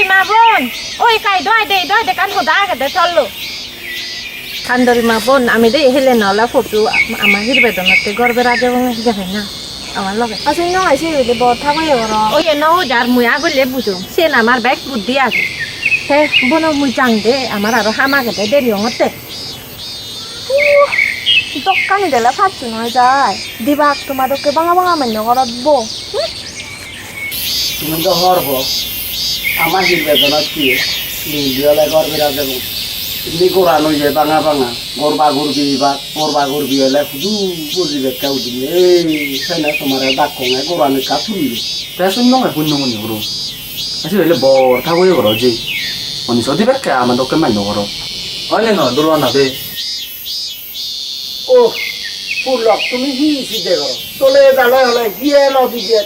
খান্দরি মা বোন ওই কাই দয় দে কান হোদা গদে চললো খান্দরি মা বোন আমি দে হেলে নলা ফটো আমার হিরবেদনতে গর্বে রাজা বঙ্গে যাবে না আমার লগে আসলে নয় আইসি হইলে বড় থাকো এবার ওই নও যার মুয়া গলে বুঝো সে আমার ব্যাগ বুদ্ধি আছে হে বোন মুই চাং দে আমার আরো হামা গদে দেরি হতে দোকানি দিলে ফাটছু নয় যায় দিবাক তোমাদেরকে বাঙা মান্য করব তুমি তো হরব আমার হিরবেদন কি নিলে গর্বে রাজা তুমি গোড়ানো যে বাঙা গরবা গরবি হলে শুধু বুঝিবে কেউ দিলে এই না তোমার ডাক কঙে গোড়ানো কাঠুরি পেছন নয় পুণ্যমণি হরো আসলে হইলে বর থাকই করো যে মনি সদি বেকে আমার দোকে মান্য করো হয়লে ন দোলা না দে ও ফুলক তুমি সিদ্ধে করো তোলে দালে হলে গিয়ে নদী দিয়ে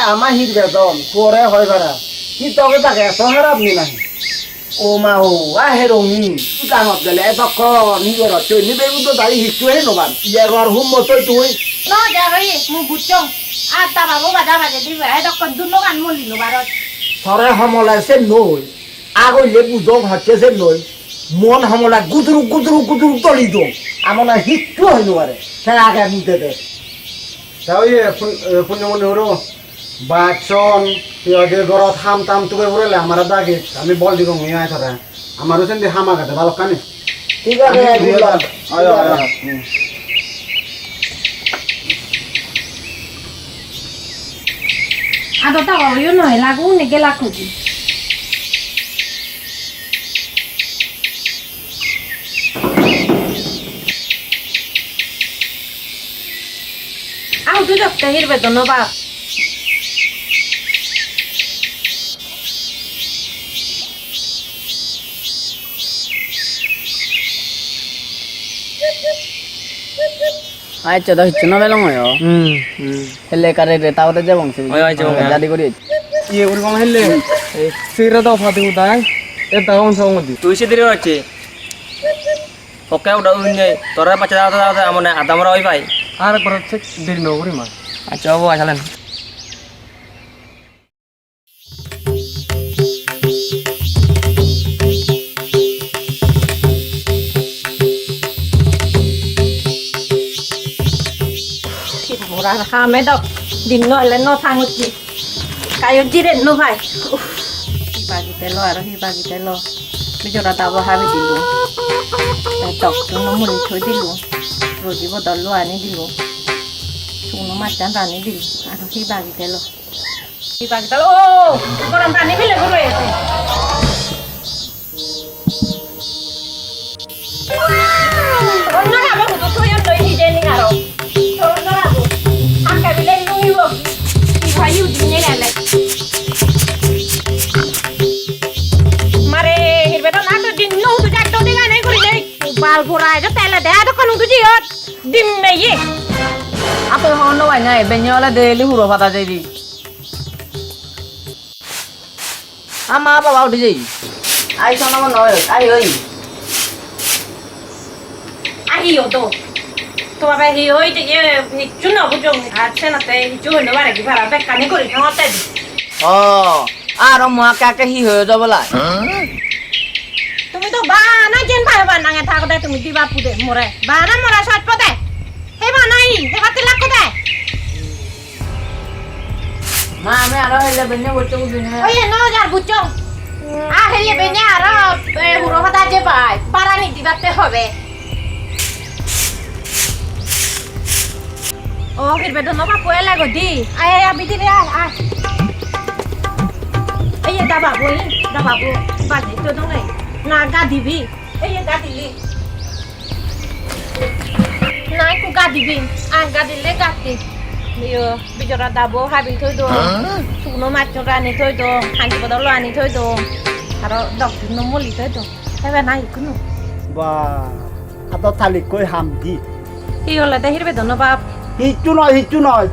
আমার হিরবেদন পরে হয় ভাড়া কি তবে তাকে এত খারাপ নি নাহি ও মা ও হেরঙি গাঙত গেলে তখন নিজের তুই নিবে কিন্তু দাঁড়ি হিচুয়ে নবান ইয়ার হুম মতোই তুই ন যাবে মু বুঝছো আর তা বাবু বাজা বাজে দিবে এই দকন দুনো গান মলি নো বারত থরে সমলাইছে নই আগলে বুঝক হচ্ছে যে নই মন সমলা গুদরু তলি দো আমনা হিচু হই নবারে সে আগে নিতে দে তাই পুণ্যমণি হরো বাচন আগে ঘরত হাম তাম তুবে ভরেলে আমার দাগে আমি বল দিব মিয়া থাকা আমারও সেন হামা কাটে ভালো কানে ঠিক আছে আয় আদো তা ওয়ো নয় লাগু নে গেলা খুজি আউ তুই দেখতে হিরবেদন বা আচ্ছা তো হচ্ছে না বেলং হয় হেলে কারে রে তাওতে যে বংশ জাদি করি ইয়ে উরকম হেলে সিরা দাও ফাতে উদাই এ দাও সব মধ্যে তুই সে দিরে হচ্ছে ওকে ওটা উইনে তোরা বাচ্চা দাদা আমনে আদামরা ওই ভাই আর পর হচ্ছে দেরি নগরি মা আচ্ছা বাবু আসলেন মোরা খামে দক দিন নইলে ন থাঙুচি কায়ো জিরে নো ভাই হিবাগিতে লো আর হিবাগিতে লো বিজরা দাবো হাবি দিলু টক তুনো মুড়ি থই দিলু রোজি বদল লো আনি দিলু তুনো মাচান রানি দিলু আর হিবাগিতে লো ও গরম পানি মিলে ঘুরে আছে অন্য খাবো তো তুই অন্য হিজে নি আরো মারে হিরবেদন না তো দিন নো তো যাটো দিগা নাই করিলে বাল ভরা যে তেলে দে তো কোন তুজি হট দিন নেই আপে হন ওই নাই বেঞ্জলা দেলি হুরো ফাতা যাই আমা বাবা উঠে যাই আই সোনা নয় আই ওই আহিও তো তো বাবা হি হই যে হিচু না বুঝো আছে না তে হিচু হইলো বারে কি ভাড়া বেকানি করি খাওয়াতে ও আর মা কাকে হি হয়ে যাবলা তুমি তো বানা জেন ভাই বানা গে থাকো দে তুমি দিবা পুদে মরে বানা মরা সট পদে হে বানাই হে বাতি লাগ দে মা আমি আর হইলে বেনে বলতে বুঝিনা ওই ন যার বুঝছো আ হেলে বেনে আর হুরো কথা যে পাই পারানি দিবাতে হবে ও হিরবেদন নবা কয়ে লাগো দি আয় আবি দিলে আয় এই দাবা বই বাজে তো দং নাই না গা দিবি এই গা দিলি নাই কো গা দিবি আ গা দিলে গাতি ইয়ো বিজরা দাবো হাবি থই দো সুনো মাছরা আনি থই দো হাঁজি বদল আনি থই দো আর ডক্টর নো মলি থই দো এবে নাই কোনো বা আত থালি কই হাম দি কি হলে দে হিরবেদন বাপ হিচু নয়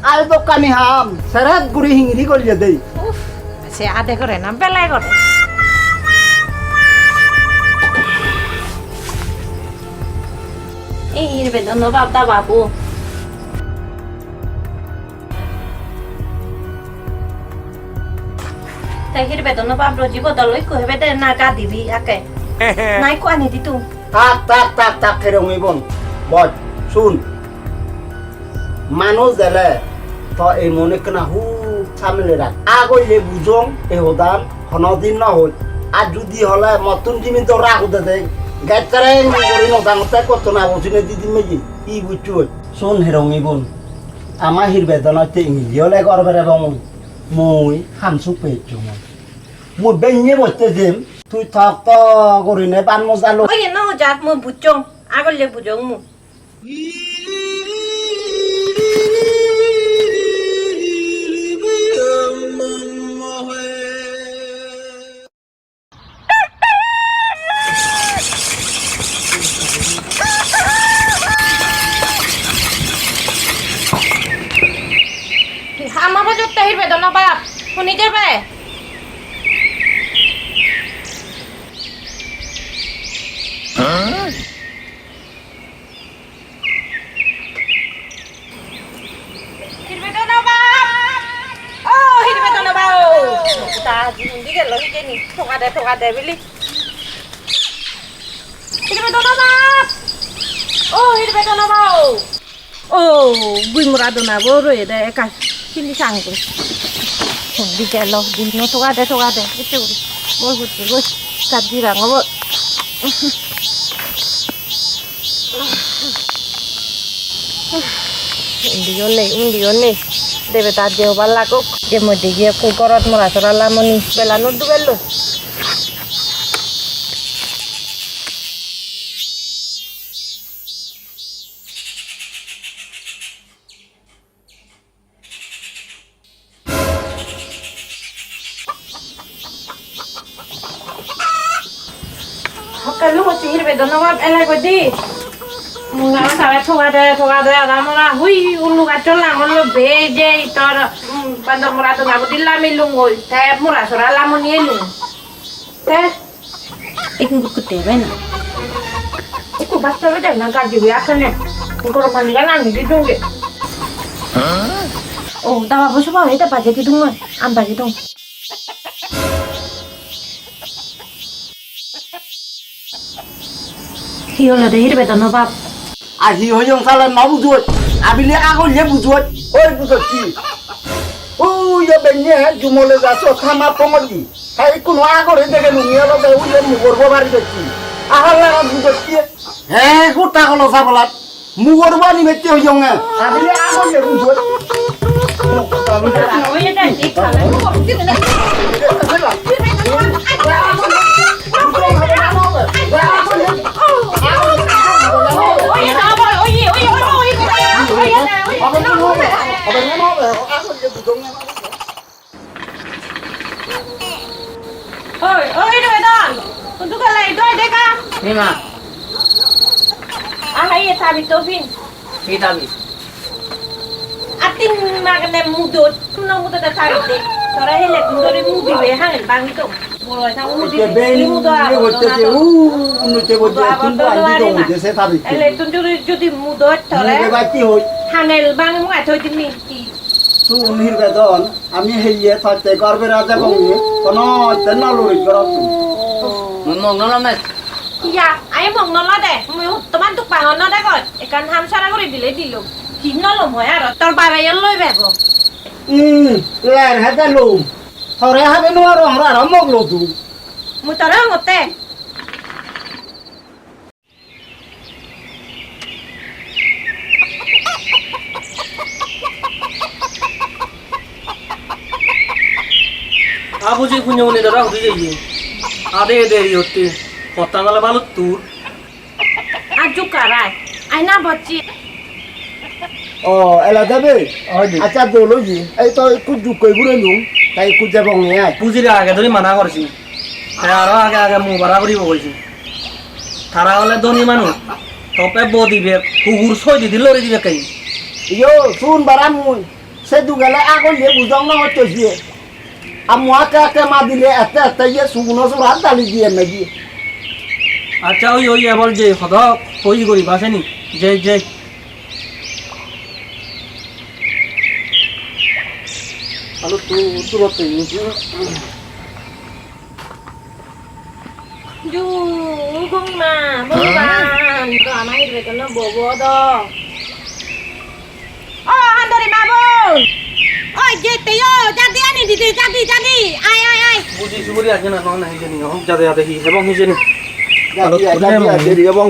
আই দোকানি হাম সেরাত গুড়ি হিংরি করিয়ে দেই সে আদে করে না বেলায় করে এই হিরবেদন বাপ বাবু তাই হিরবে তো বাপ রজি বদলই কইবে দে না গা দিবি আকে নাই কো আনি দি তুই তাক হেরঙ্গি বোন বল শুন মানুষ দেলে তো এই মনে কেনা হু সামনে রাখ আগইলে বুঝং এ হদান হনদিন না হই আর যদি হলে মতন জিমি তো রাখু দে গাইড করে করি নদাংতে কত না বসিনে দিদি মেজি ই বুঝু শুন হেরঙ্গি বোন আমার হির বেদনাতে ইংলিশলে করবে এবং মই হামসু পেয়েছো মই বেঞ্জে বসতে দিম তুই থাক তো করি নে পান মজালো ওই ন জাত মু বুচং আগলে বুজং মু আমার বাজত তাহির বেদনা বাপ শুনি যাবে হিরবেদনা বাপ ও হিরবেদনা বাপ তা জিন্দি গেল হিজেনি ঠোকা দে বিলি হিরবেদনা বাপ ও হিরবেদনা বাপ ও বুই মুরাদনা বড় দে একা চিনি সাঙ্গো দি গেল দিন ঠোকা দে এতে উড়ি বল বুঝছি বল কাজি রাঙব উন্দিও নেই দেবে তার দেহ ভাল লাগুক যে মধ্যে গিয়ে কুকরত মরা চরা লামনি বেলা নদু গেল Kalau mau sihir bedo nawab elai kodi, mungkin sahaja thonga deh, ada mana, hui ulu kacau lah, ulu beje itu, bandar murah tu nak berdilla milungoi, teh murah surah lamun yelung, teh, ikut kutip na, ikut baca bedo nak kaji biasa nih, ikut orang ni kan anu di dong ke, oh, dah apa sebab itu baca di dong, ambil di dong. Hiyo là đấy bây giờ nó bắp আর হি হইং সালে ন বুঝুই আবিলে আগলে বুঝুই ওই বুঝছি ও ইয়ে বেnye জুমলে যাছো খামা পমদি high কোন আগরে দেখে নুমিয়া লবে Willey মুগরব বাড়ি দেখছি আহালা বুঝছি হে গোটা হলো সাবলাত মুগরব নি মেতে হইং আবিলে আগলে বুঝুই ওই এটা ঠিক খালে Ôi đôi đòn, con chú cái này đôi đấy ca. Ni ma, À hay là bị tôi pin. kita bi. Atin mà cái này mua đốt, nó mua đốt thay đấy. Sau đó hay là chúng tôi đi mua bị về hàng bằng cái tụng. Rồi thằng mua đi mua đồ. nu te boje tun ba di dong je se thabi Hay là chúng tôi যদি mua đốt sau ni đấy. ba ti hoi Hàng này bằng cái ngoài thôi thì mình শুন হির বেদন আমি হেইয়ে থাকতে করবে রাজা বঙ্গে কোন তেন lorry করত Ngomong nolong mas. Iya, ayo mong nolo deh. Mau teman tuh pangon nolo deh kok. Ikan ham sara gue dile dilo. Kino lo mau ya, tor bawa yang lo bego. แลนให้แต่ลุมเท่าไรให้เป็นว่าร้องร้องมกโลดู Mau tor yang ngote. আবুজি পুণ্যমণি দাদা হতে যাইয়ে আদে দেরি হতে কথা গেলে ভালো তোর Aju karai. Ai na bocci. ও এলা দেবে আচ্ছা দোলো জি এই তো একটু জুকই বুড়ে নুম তাই একটু যাব নিয়ে পুজির আগে ধরে মানা করছি তাই আরো আগে আগে মু বাড়া করিব বলছি তারা হলে ধনী মানুষ তপে ব দিবে কুকুর ছয় দিদি লড়ে দিবে কাই ইয়ো শুন বারাম মুই সে দুগেলে আগল দিয়ে বুঝং না হচ্ছে দিয়ে আমুয়া কে মা দিলে এতে এতে ইয়ে সুগুনো সুরাত ডালি দিয়ে নাকি আচ্ছা ওই এবার যে সদ কই করি বাসেনি যে hello তুরতে Ju không mà bố bạn có máy về cho nó bố bố đó. Anh đi mà bố. Ôi chị tí ơi, đi anh đi đi. Ai. বুঝি সুবরি আছে না না হিজে নি যাতে যাতে হি এবং হিজে নি দেরি এবং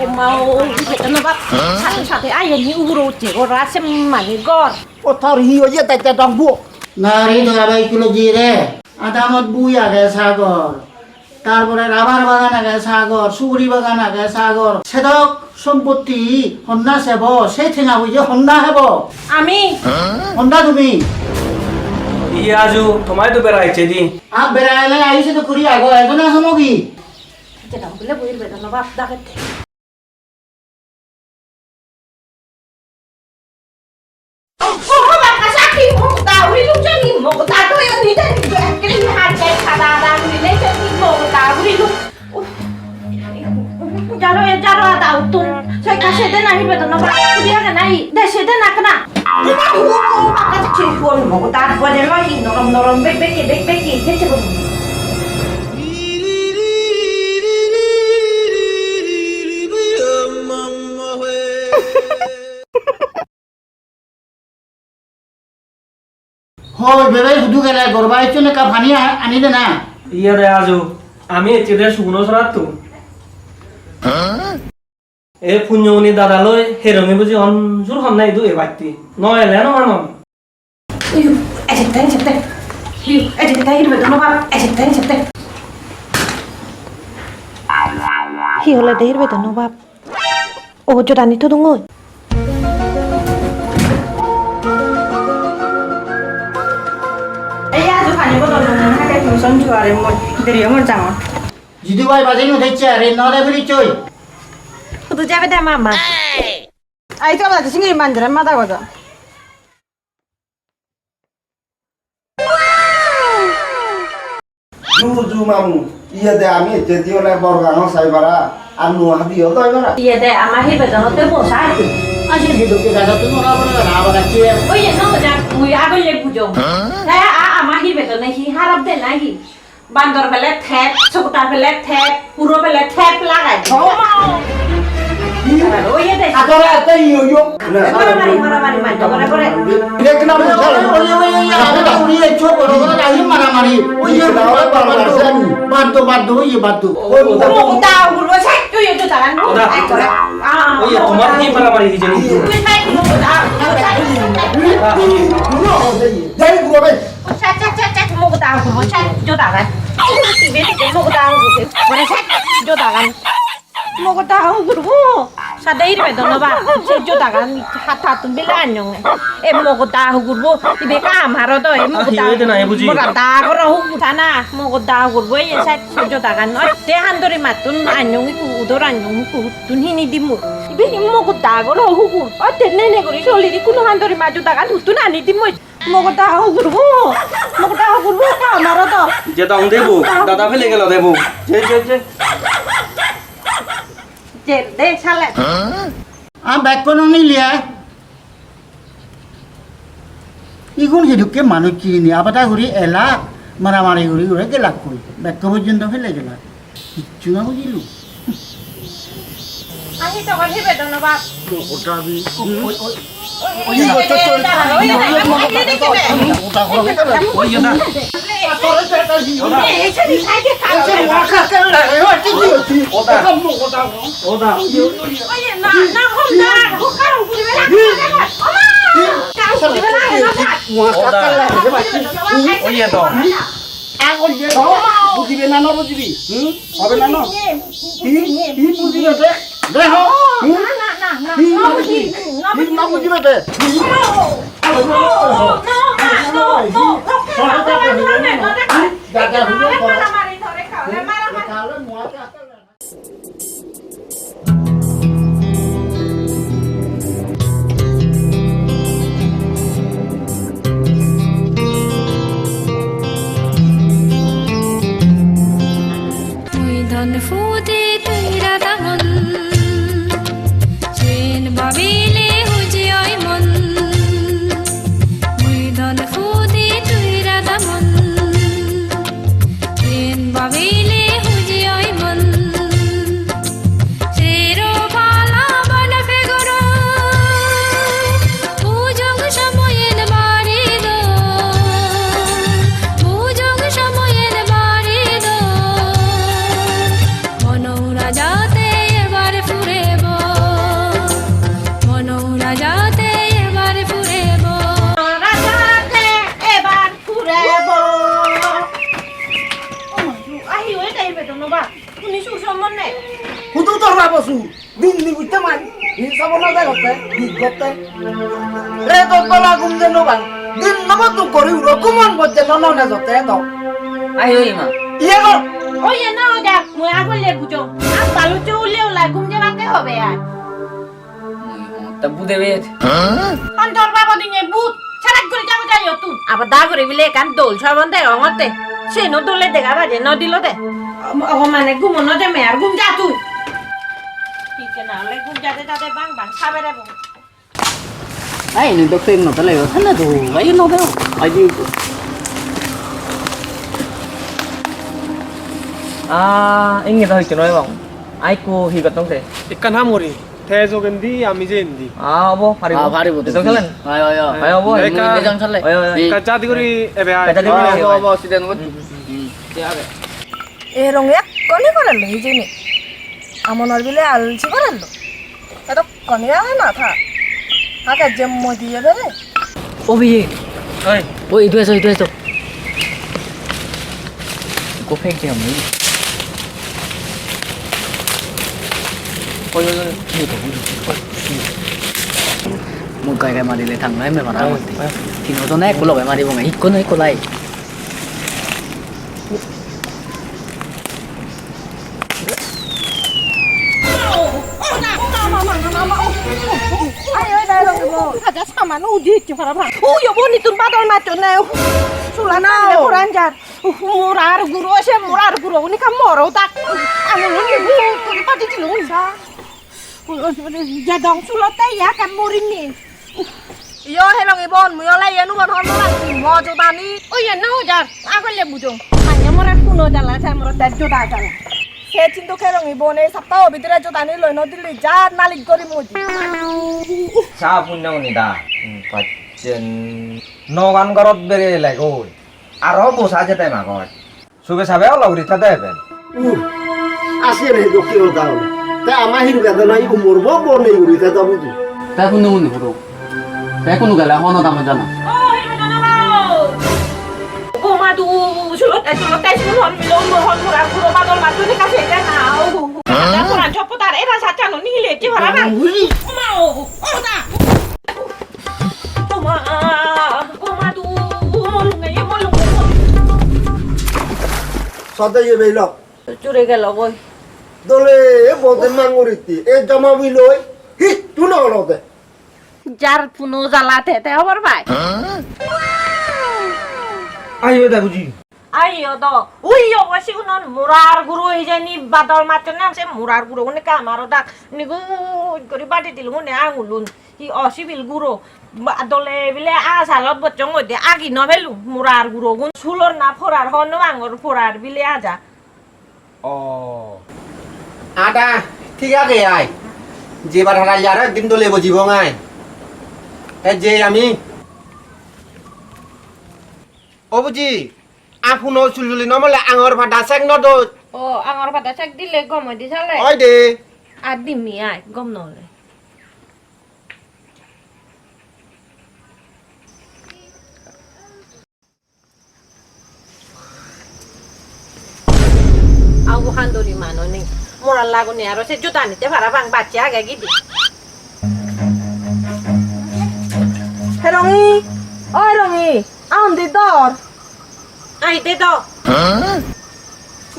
Em mau về cho nó bắt. Sate ai như uro chỉ có ra xem mà đi gor. ও তোর হি হয়ে তাই তাই টংবু নারী ধরাবাই কিলো জিরে আদামত বুই আগে সাগর তারপরে রাবার বাগান আগে সাগর সুগুরি বাগান আগে সাগর সেদক সম্পত্তি হন্যা সেব সেই ঠেঙা বুঝে হন্যা হেব আমি হন্যা তুমি ইয়ে আজু তোমায় তো বেড়াইছে দি আপ বেড়াইলে আইসে তো করি আগো এজনে সমগি যেটা বলে বইয়ের বেতন বাপ ডাকে Jaro tahu tuh, saya kasih deh nahi betul, nopo dia kan nahi, deh saya deh nak kena. Kita makan cipuan, mau taruh buat dia lagi, norom beki, dia cepet. হয় বেবে শুধু গেলে গরবাই চনে কা পানি আনি দে না ইয়ে রে আজু আমি এতে শুনো সরাত তো এ পুণ্যমণি দাদা লই হেরঙে বুঝি অনজুর হন নাই দুই বাতি নয় এলে নয় Ejek kita hidup betul, nopo ejek. Hiyola deh hidup betul, nopo. Oh jodoh itu tunggu. যদি ভাই বাজে নো দেখছে আরে নলে ফিরি চই Kudu jabe deh mama. Ay, ito ba? Sige, mandra, mata ko to. জু মামু ইয়ে দে আমি যেদিও না বরগানো সাইবারা আর নোয়া দিও তো এবারা Iya deh, ama hidup betul, nopo bosan. আসে ভিডিওকে দাদা তুমি ওরা বলে না আবার আছে Oh iya, no, jangan muya aku yang bujung. Saya ama hidup betul, nih harap deh lagi. Bandor belet tap, seputar belet tap, puro belet tap lagai. Oh iya deh. আতরা এতে ইয়ো ইয়ো Mari. ব্রেক না বুঝালে ওই আমরা উড়ি এছো বড় বড় রাই মারামারি ওই যে বাদ্য ওই বাদ্য Mau tahu dulu saya tuh ya tuh tangan. ওই তোমার কি মারামারি হিজে নি যাই গুবে Cek mau tahu dulu saya tuh tangan. Mau tahu dulu. Boleh saya tuh tangan. Mau tahu dulu. Sadar ini betul nggak pak? Saya tuh tangan hat bilang nyong. Mau tahu dulu. Ibu kamu harus tuh. Mau tahu. Mau tahu orang sana. Mau tahu dulu ya saya tuh tangan. Dia handori matun anyong itu udah anyong itu tun ini dimu. Ibu ini mau tahu orang hukum. Dia nenek kuri soli di kuno handori maju tangan tun ani dimu. Mau tahu dulu. Mau tahu dulu kamu harus tuh. যেটা দেবো দাদা ফেলে গেল দেবো যে Deh salah. আ back কোন নিলিয়া ইগুন হিদুকে মানুষ চিনি আবাদা ঘুরি এলা মারামারি ঘুরি ঘুরে গেলাক কই ব্যাক পর্যন্ত ফেলে গেলা কিচ্ছু না বুঝিলু Ahi to kan hibe to no bab. ওটা বি Oye, না ওই তো বুঝিবে না বুঝিবি হবে না কি বুঝিবে দেখ না বুঝিবে দে ধন ফুটে তৈরা দামন চেন বাবিলে হুজি ওই মন শুনি সুর সম্বন্ধে শুধু তোর বাবসু দিন দি বুঝতে মাই নি সব না দে করতে দি করতে রে তো বলা গুম যে নবা দিন নব তো করি রকমান বজে নন না জতে তো আই ওই মা ইয়ে কর ওই না যা মুই আগলে বুঝো আর বালু চুলেও লাগুম যে রাতে হবে আর তা বুদে বে অন্তর বাবা দিনে বুত ছাড়াক করে যাও যাই তুই আবার দা করে বিলে কান দোল সম্বন্ধে অমতে সে ন দোলে দেখা বাজে ন দিল দে ও মানে ঘুম ন দে মে আর ঘুম যা তুই ঠিক না হলে ঘুম যাতে যাতে বাং বাং খাবে রে বউ ai nên tôi phim nó tới lấy thế là đủ lấy nó đâu ai đi ingin tahu itu bang aku hibat dong teh ইকান হামরি থেজো গেন্দি আমি যে এন্দি abo hari à phải đi bộ itu kalian ayo ayo ayo boy ini jangan salah ayo ayo কাজাদি করি এবে আয় Kaca di kuri. ayo ayo sudah nunggu এরঙে কনি করালো এই জেনে আমনের বিলে আলছি করালো এত কনিয়া হয় না থা আগে জম্ম দিয়ে দেবে oh bi oi oh itu itu cô phê kìa mấy oi oi một cái mà đi lấy thằng đấy mày bảo một tí thì nó cho nét của lộ mà đi vào ngày ít con ấy cô này I ওই দাই রঙে বল আজা সামানো উজিচ্ছে পারা ভাঙ ও ইবনি তুন বাদল মা চনে সুলানা কোরআন jar মোরার গুরু আছে মোরার গুরু উনি কাম মরও তাক আমি উনি পাটি ছিল উনি যা দং সুলতে ইয়া কাম মরিনি ইয়ো হে রঙে বল মুয়ো লাই এনু বন হন লাগছি মজো দানি ও ইয়া নাও জার আগলে বুঝো আয়া মোরার কুনো জালা আছে মোর তার জোদা জালা সে চিন্তু খে রঙে বনে সপ্তাহ ভিতরে জো দানি লই নদিলি যা নালিক করি মজি sa punya uni da pajen nogan garot bere lego aro bos aja teh makot suge sabe Allah uri tade ben আসে রে দক্ষিণ দাও তে আমার হির বেদনা ই মরব বনে উড়ি তে যাবো তুই ta kun nunggu nih bro saya kun nggak lah hono tamu jana ও মা দু সুলতে সুলন মিলো হন মোরার গুরু বাদল মা তুই কাছে এটা নাও কোরআন ছপতার এরা সাচানো নিলে কি ভাড়া না মা ও না ও মা দু নেই বলু সদে এ বেল চুরে গেল বই দলে বদে মাঙ্গুরিতি এ জমা বিলই হি তু না হলতে যার পুনো জ্বালাতে তে হবার ভাই ayo da buji আইও দ উইও বসি উনন মুরার গুরু এই জানি বাদল মাচনে সে মুরার গুরু উনি কামারো দাক নিগু করি বাটি দিল উনি আঙুলুন ই অসিবিল গুরু বাদলে বিলে আসালত বচং ওদে আগি নভেলু মুরার গুরু গুন সুলর না ফোরার হন আঙ্গর ফোরার বিলে আজা আদা ঠিক আছে আয় যেবার হারা যার একদিন তো লেবো জীবন আয় যে আমি ও বুঝি আফুন চুলচুলি নমলে আঙর ভাটা চেক নদ ও আঙ্গর পাতা চেক দিলে গম দি চালে ওই দে আর দিমি আই গম নলে আউ হান্দরি মানো নি মোরাল লাগুনি আর সে জুতা নিতে পারা বাং বাচ্চা আগে গিদি হে রঙি ওই রঙি আউন দি দর আইতে তো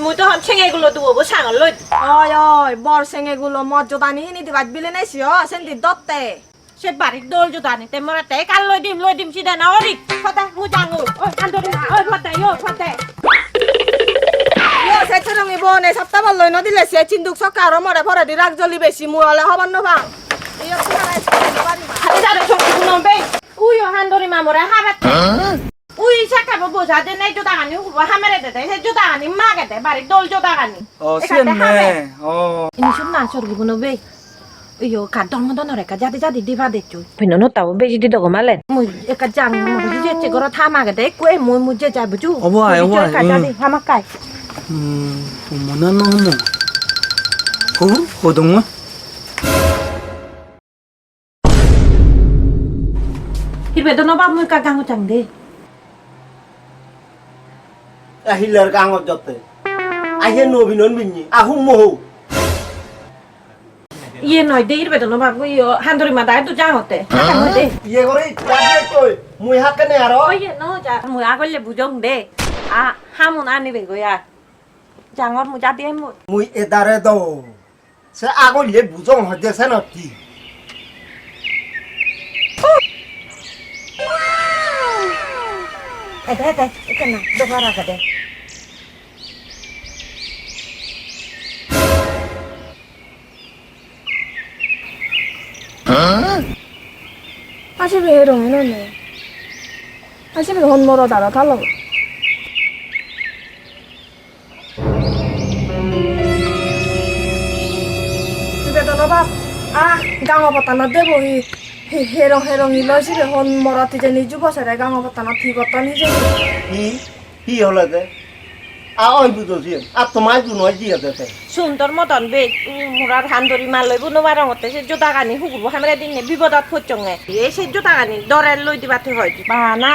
মুই তো হন ছেঙ্গেগুলো দুবো সাঙ্গল লই ওই ওই বর সেঙ্গে গুলো মজো দানি নিতে বাজ বিলে নাইছিও সেন্দি দত্তে সে বাড়ির দোল জুতা নিতে মোরা তে কাল লই দিম সিধা না ওরি ফতা মু জাঙ্গু ওই আন্দরি ওই ফতা ইয়ো সে রঙে বনে সপ্তাহ বল লই নদিলে সে চিন্দুক সকার মরে ভরে দি রাখ জলি বেশি মুয়ালে হবার ন ভাঙ ইয়ো কুনালাই বাড়ি হাতে দাঁড়ে সঙ্গে শুনুন বে উই হান্দরি মামরা হাবাত উই সাকা বো বোঝা দে নাই জুতা গানি হামেরে দে সে জুতা গানি মাগে দে বাড়ির দোল জুতা Ghani ini sun na sor guno be iyo ka don mo don re ka jadi diva de chu pino no taw be di dogo malen mu e ka jang mo di je goro tha ma ga de ku e mu je ja bu chu Obo ai, ka jadi ha ma kai mana no mo hodong mo hirbe do no ba mu ka gang chang de হিলার কাঙর যতে আইয়ে নবীনন বিনি আহুম মহু ইয়ে নয় দে হিরবে তো না বাবু ইয়ে হান্দরি মা দায় তো যাওতে দে ইয়ে করে লাগে কই মুই হাকেনে আর ওই নো যা মু আগলে বুজং দে হামুন আনিবে গয়া জাঙর মু যা দিয়ে মু মুই এদারে দ সে আগলে বুজং হদেছে নতি দে এখানে দোকারা দে 아시베 해롱이 너네 아시베 혼모로 달아 달라고 집에 들어봐 아 강어봤다 나 대보이 해롱이 너시베 혼모로 티제니 주버세래 강어봤다 나 티것다 니제 কি হলে দে আ ওই বুঝছি আর তোমার জন্য জিয়া দেতে সুন্দর মতন বে মুরার হান্দরি মাল লইব নোবার মতে সে জোতা গানি হুকুরবো হামরা দিনে বিপদত ফচঙ্গে এ সে জোতা গানি দরের লই দিবাতে হয় বানা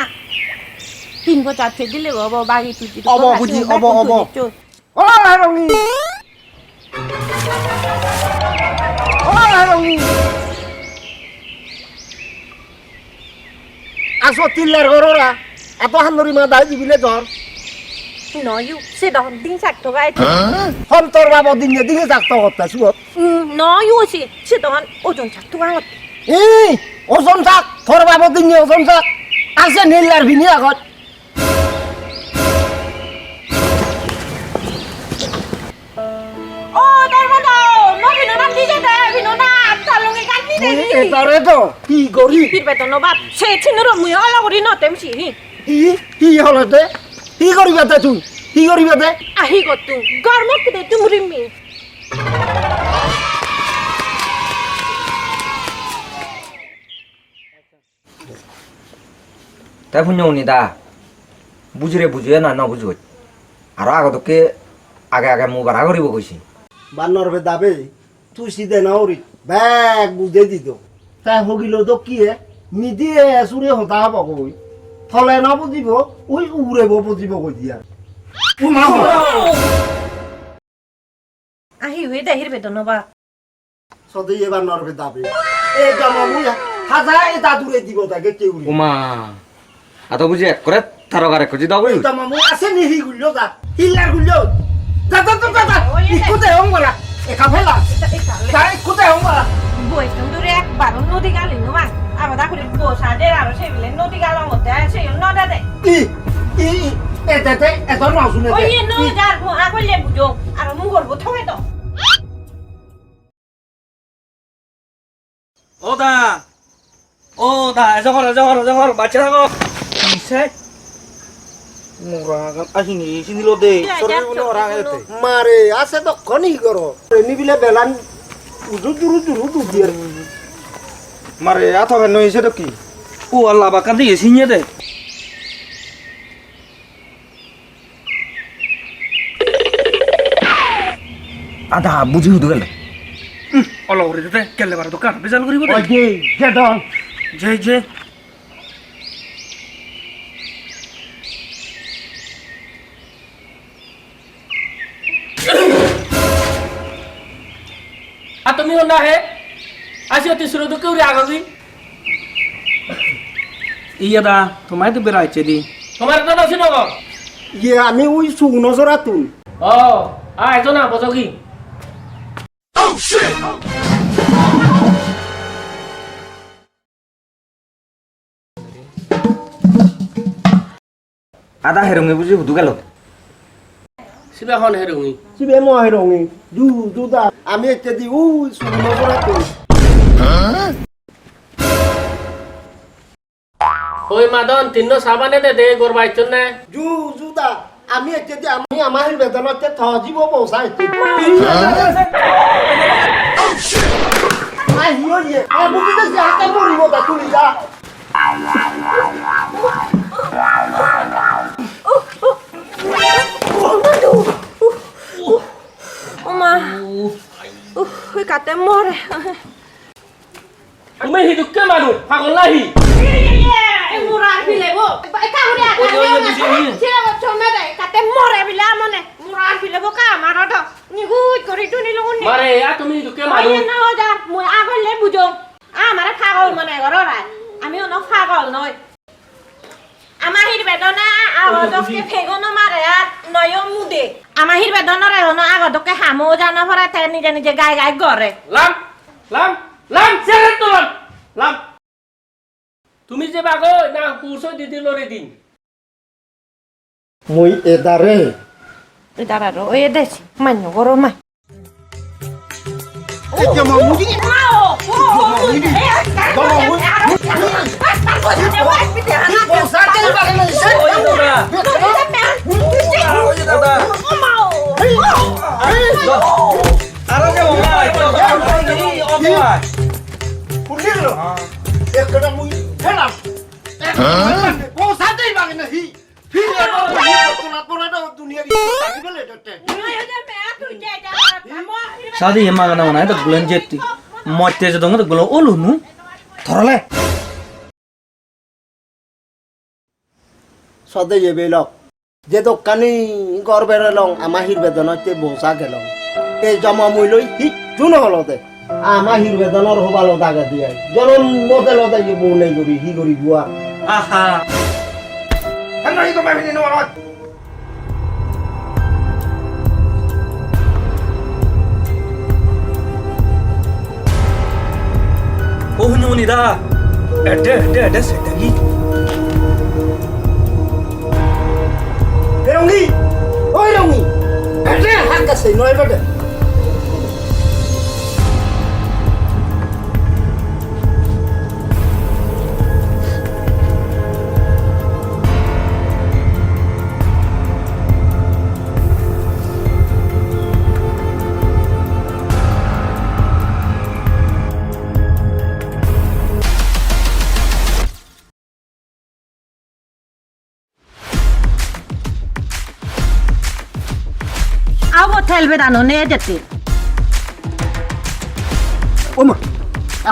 3-4 ফে দিলে গো বাগি তুই অব বুঝি অব ও রঙি আসো তিল্লার গররা এত হান্দরি মা দাই দিবিলে জ্বর নয়ু সে দহন দিন সাকতো গাই হম তোর বাবা দিনে দিনে থাকতে হত্যা সুত নয়ু সে দহন ওজন সাকতো গাই এই ওজন থাক তোর বাবা দিনে ওজন থাক আছে নীলার ভিনি আগত ও দরবাদা নবিনো নাম দিজে দে বিনো না তালুঙ্গে কাটি দে এটারে তো কি করি ফিরবে তো নবাব সে ছিনরো মুই অলা করি ন তেমছি কি হলো তে কি করিবা তে তুই কি করিবা তে আহি গতু গরম কিদে তুমরিমি তাই শুনি দা বুজিরে বুঝে না ন বুঝ আর আগতকে আগে মু বাড়া করিব কইছি বানর বে দাবে তুই সিধে না ওরি ব্যাগ বুঝে দিত তাই হগিল তো কি নিদিয়ে সুরে হতা হব কই থলে না বুঝিব ওই উড়েব বুঝিব কই দিয়া আহি হই দে হিরবে তো নবাব সদে এবার নরবে দাবে এ জামা মুয়া হাজা এ দাদুরে দিব তাকে কেউ উমা আতো বুঝি এক করে থারগারে খুঁজি দাও বই জামা মু আছে নি হি গুল্লো দা হিলার গুল্লো দা ইকুতে হংলা একা ফেলা তাই ইকুতে হংলা বই সুন্দরে একবার নদী গালি নবা আবাদা করে বসা দে আর সে বিলে নদী গালা মতে সে নদা দে ই এতে এত না শুনে ওই নো যার মু আগলে বুঝো আর মু করব থবে তো ও দা এজহর বাচ্চা থাকো কিসে মোরা আসিনি সিনিলো দে মারে আছে তো খনি করো নিবিলে বেলান উজু দিয়ে মারে আথা ভেন হইছে তো কি ও আল্লাহ বাকা দিয়ে সিনিয়ে দে আধা বুঝি হুদু গেল অলা করে দে কেলে বার দোকান বেজাল করিব দে ওই গেট অন যে आ तुम्ही होना है अशी होती सुरू तो क्यों रे आगोगी ইয়া দা তোমায় তো বেড়াইছে দি तुम्हारे तो नसी नको ইয়ে আমি ওই সুগুনো জরা তুই ओ आ ऐसो ना बसोगी আধা হেরঙ্গে বুঝি হুদু গেল सिबे हन है रुंगी সিবে মই রঙি দু দা আমি একটা দি ওই সুগুনো জরা তুই ओय मादन तिन्नो साबाने दे गोरबाई चन्ने জু দা আমি একটা দি আমি আমার বেদনতে থজিব পৌঁছাই আই হিও ইয়ে আমি তো যাতে মরিব তা তুই যা ওমা ওই কাতে মরে तुम्हें ही दुक्के मारू पागल ही এই মুরার ফিলে গো কাহুরিয়া কাতে মরে বিলা মনে Mura file boka marodo. Ni gut kori tu ni lungun ni. Mare ya তুমি ঢুকে মারো Ayo na oja moi agol le bujo. Amare phagol mane goro rai. Ami ono phagol noi. Ama hir bedona agodokke fegono mare ar noyo mude. Ama hir bedona re ono agodokke hamo jana phara te nije nije gai gai gore. লাম লাম লাম ছেড়ে তো লাম লাম তুমি যে বাগো না পুরসো দিদি লরে দিন মুই এদারে Idara ro e desi manyo goro mai. এটা মামুদি Mau. বসাতে পারে না ওই দাদা ওই দাদা আরো যে ওমা এটা ওমা পুলিলো একটা মুই ফেলাম বসাতেই পারে না হি ফিরে তোলা তোলা দুনিয়ার ইচ্ছা বলে এটা সাদি এমা গানা না এটা গুলেন জেতি মতে যে দঙ্গ গুলো ওলুনু ধরলে সদে বেলক যে দোকানি ঘর বেরলং আমা হির বেদনতে বসা গেলং এই জমা মুইলই হিচ্ছু নহলতে আমা হির বেদনর হবালো দাগা দিয়ে জনম মতেল দাই বউ নাই করি হি করি বুয়া আহা কেন হি তো মাইনি নো আওয়াজ ও হুনুনিদা এডে সেটাগি হেরঙ্গি ওই রঙ্গি এটে হাত কাছে নয় বেটে Awo telbe dano ne dete. ওমা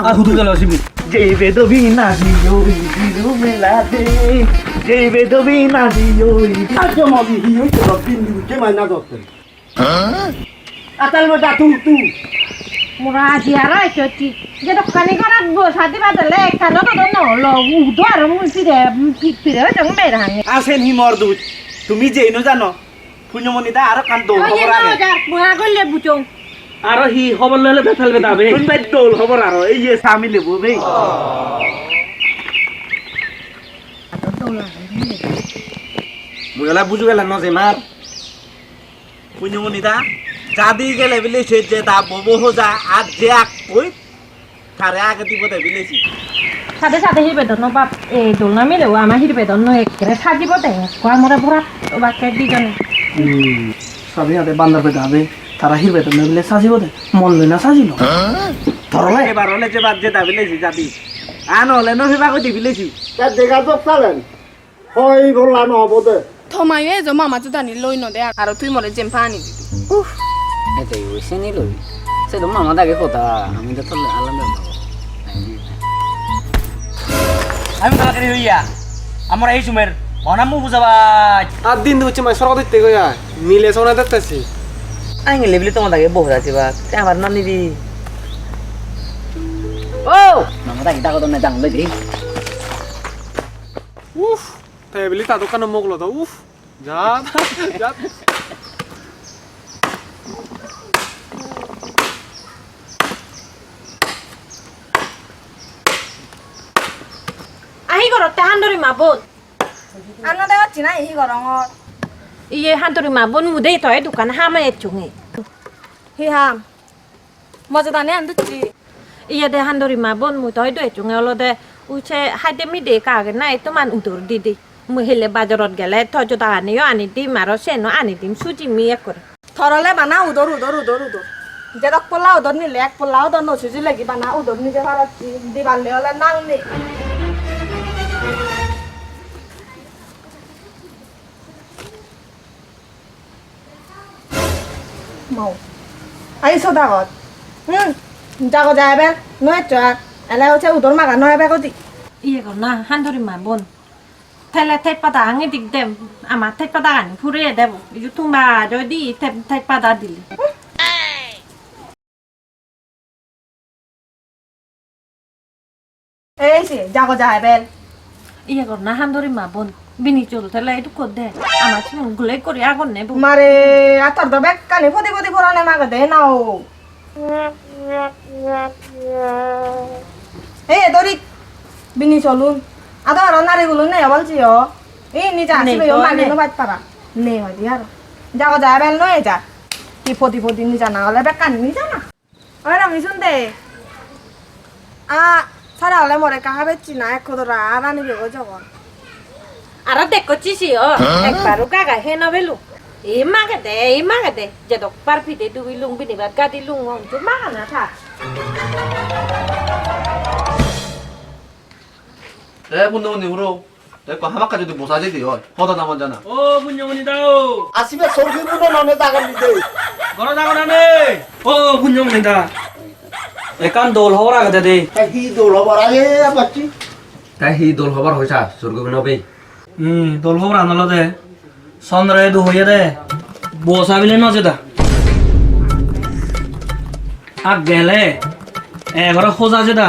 আর হুদু গেল সিমি जय वेदवी नाजियो दिलु मेलाते जय वेदवी नाजियो আজকে মবি হি ওই তো বিন্দু কে মাইনা দতে আতাল বটা তু Mura diara choti. Je dokani korat bo sadi badale kano to no lo udo ar mu pire jang me rang. আসেন হি মরদুত তুমি যেইনো জানো পুণ্যমণিদা আর কান দোল Oye খবর no আগে jar mu agol le bujong. আর হি খবর লইলে বেথাল বেদাবে তুমি বাই দোল খবর আর এই যে সামি লেবু বে মুগলা বুঝু গেল না যে মার পুণ্যমণিদা জাদি গেলে বিলেছে যে তা ববো হোজা আর যে আক কই তারে আগে দিব দে বিলেছি Sade sade hi bedon no bab e dolna mele wa ma hi bedon no ekre saji bote. Kwa mora bora ba ke di jan. সাদি হাতে বান্দার বেদাবে তারা হিরবে তো নইলে সাজিব দে মন লই না সাজিলো ধরলে এবার হলে যে বাদ যে তা বিলেছি জাদি আন হলে নো হিবা কই বিলেছি তা দেখা তো চালেন হই বলা নহবদে থমাইয়ে যে মামা তো জানি লই ন দে আর তুই মরে জেম পানি দিবি এটাই হইছে নি লই সে তো মামা দাগে কথা আমি তো তোলে আলাম না আমি কালকে হইয়া আমরা এই সুমের অনামু বুঝাবা আর দিন হচ্ছে মাই সরকার দিতে গয়া মিলে সোনা দেখতেছি আইন লেবলি তোমার দাগে বহু আছে বা তে আমার নাম নিবি ও মামা দাগে দাগো তো না জান লই দি উফ তাই বলি তা দোকানে মোগলো তো উফ যা যা Ahi gorot te handori mabon. আন্না দেওয়াচ্ছি না এই গরঙর Iye handori mabon mude to e dukan hama e chungi. হি হাম মজা দানে আনদুচ্ছি Iye de handori mabon mu to e do e chungi olo de uche haide mi de ka ge na e to man udur didi. Mu hele bajarot gele to jo da ani yo ani di maro se no ani dim suji mi ekore. থরলে বানা উদর উদর উদর উদর যে rock পোলা উদর নিলে এক পোলা উদর নসুজি লাগি বানা উদর নিজে ভারত দিবালে হলে নাং নেই mau ai so dagot jago jabe no chak ala ocha udor maga no ebe godi Iye go na handori mabon. Thay là thay pada hangi dik dem. Ama thay pada kan pure deb. Iju tumba jadi thay pada dili. এই যে যাগো যায় bell Iya kor na handori ma bon. Bini chol thala itu kode. Ama chun gulai kori agon ne bu. মারে আতর তো bake কানি ফদি ফদি পরানে মাগে দে নাও এই দরি বিনি চলুন আদর নারী গুলো নে বলছিও এই নিজে আসবে ও মাগে নো বাজ পারা নে হয় দি আর যাগো যায় বেল নয় যা কি ফদি ফদি নিজে না হলে বেক কানি নিজে না ওই রমি শুন দে আ সারা হলে মরে কাহা বেচি না এক কদরা আর আনি বেগো জগন Ara dekko chisi o. Ekbaru kaga he no belu. Ima gede. Jadok parpi de du bilung bini bat gadi lung wong tu mana tha. 내 분노원이 울어. 내거 하마까지도 못 사지디요. 허다 남았잖아. 분영원이다오. আসিবে সরকি মুনো ননে দাগান দিতে 걸어 나가라네. 분영원이다. একান দোল হওয়ার আগে দে কি দোল বড় এ বাচ্চি তাই সি দল হবার হয়েছা স্বর্গ নবে দোল হওয়ার আনলো দে চন্দ্রে দু হইয়া দে বসা বিলে নজেদা আগ গেলে এগারো খোঁজা যেদা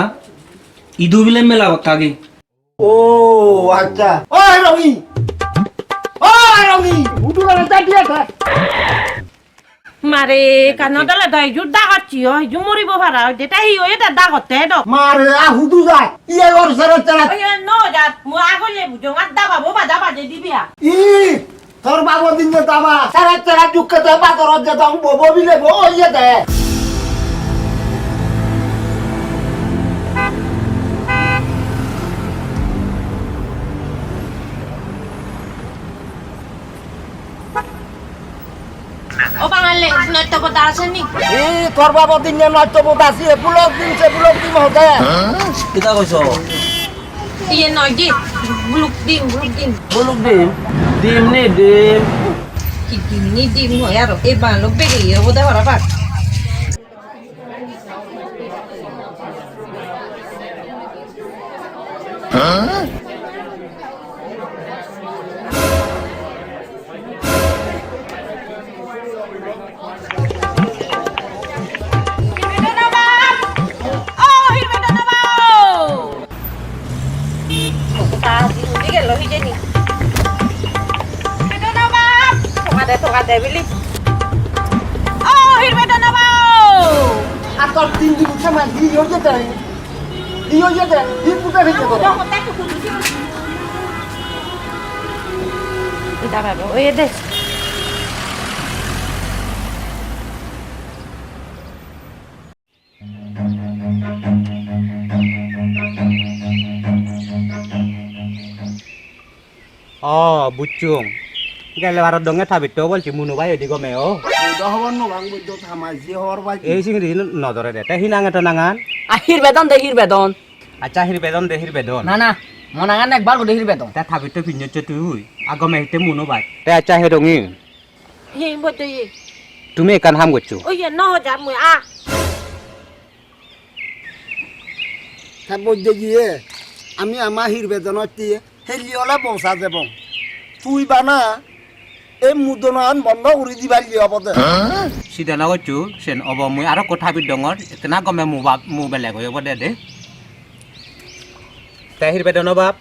ইদু বিলে মেলা কাগি ও আচ্ছা ওই রঙি উঠুরা দাঁড়িয়ে থাক Mare kano dala dai ju dagati o ju moribo phara deta hi o eta dagote do. মারে আহুদু যায় ইয়ে ওর সারা চালা Oye no ja mu agole bujo ngadda babo bada bade dibia. ই তোর বাবু দিন দাবা সারা চালা দুঃখ তো বাতর যে তো ববো বিলে বো ইয়ে দে O bangale noito bota aseni. ই তোর বাবু দিন নয়তো বোতাসি বুলক দিন হতে কিতা কইছ Iye noi di buluk dim. বলুক ডিম নি ডিম Ki ni dim ho yaro e ban lo bege ye boda phara ba. Tokade bili. Oh, hirbeto na ba? আর তোর তিন দিন সময় ইয়ে যেতে ই পুটা রেখে করো Ita babo, oye des. বুঝছুম গেলে আর ডঙ্গে থাবিতো বলছি মুনু ভাই এদিকে মেও হবার নো ভাঙ বইতো থামাই যে হওয়ার ভাই এই সিংড়ি নজরে দে তাই হিনাঙে তো নাঙান আহির বেদন দেহির বেদন আচ্ছা হির বেদন দেহির বেদন না না মনাগান একবার করে দেহির বেদন তা থাবিতো পিঞ্জে তুই আগ মেহতে মুনু ভাই তে আচ্ছা হে রঙি Hi boto ye. তুমি একান হাম করছো Oye no ja mu a. তা বইতে গিয়ে আমি আমার হির বেদনত দিয়ে হেলিওলা পৌঁছা যাব তুই বানা এই মুদনান বন্ধ করে দিবার লিয়ে অবদে সিধা না করছো সেন অব মুই আর কথা বি ডঙর একনা গমে মু বেলেগ হইব দে তে হির বেদন বাপ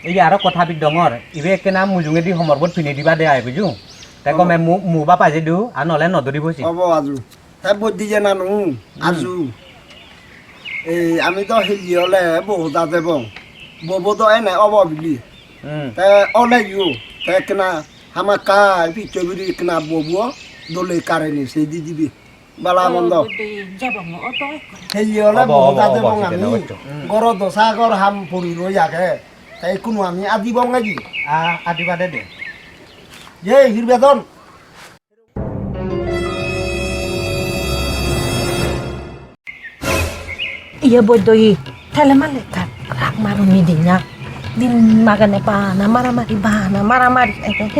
এই আর কথা বি ডঙর ইবে একনা মুজুঙে দি সমরবত পিনে দিবা দে আই বুঝু তে গমে মু বা পাজে দিও আর নলে নদরিবছি হব আজু তা বইতে যে নানু আজু এই আমি তো হেলিওলে বহুতা দেব ববো তো এনে অব বিলি তে অলে ইউ তে কেনা হামা কাই পিচবিরি কেনা ববো দলে কারেনি সেই দি দিবি বালা বন্ধ Jabo mo oto. হেলিওলে বহুতা দেব আমি গর দশাগর হাম পরি রই আগে তাই কোনো আমি আদি বঙ্গাজি আদিবা দে দে যে হিরবেদন Iya boto ye. Thala maleka. Rak maru mi dinya. Din magane pa na maramari.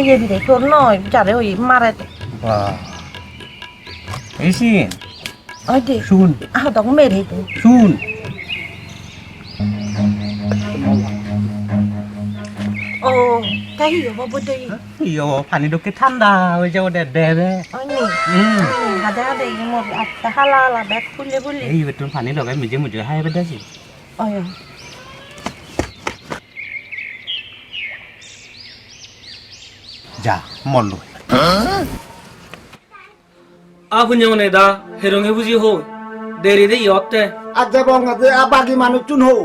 Ye bide tor noy jare oye maret. বাহ এসিন Oye. শুন Ah dong mere tu. শুন O তাই হব দে ইয়ো পানীটোকে ঠাণ্ডা হৈ যাব দে দে দে অনি হাদা হাদা মোৰ আত্তা হালা হালা বেক ফুলে ফুলে এই বেতন পানী লগাই মিজে মুজে খাই পেলাইছি অয় যা মল্লো আপুনি মানে দা হেৰঙে বুজি হো দেৰি দে ইয়তে আজ বংগাতে বাকি মানুষ চুন হো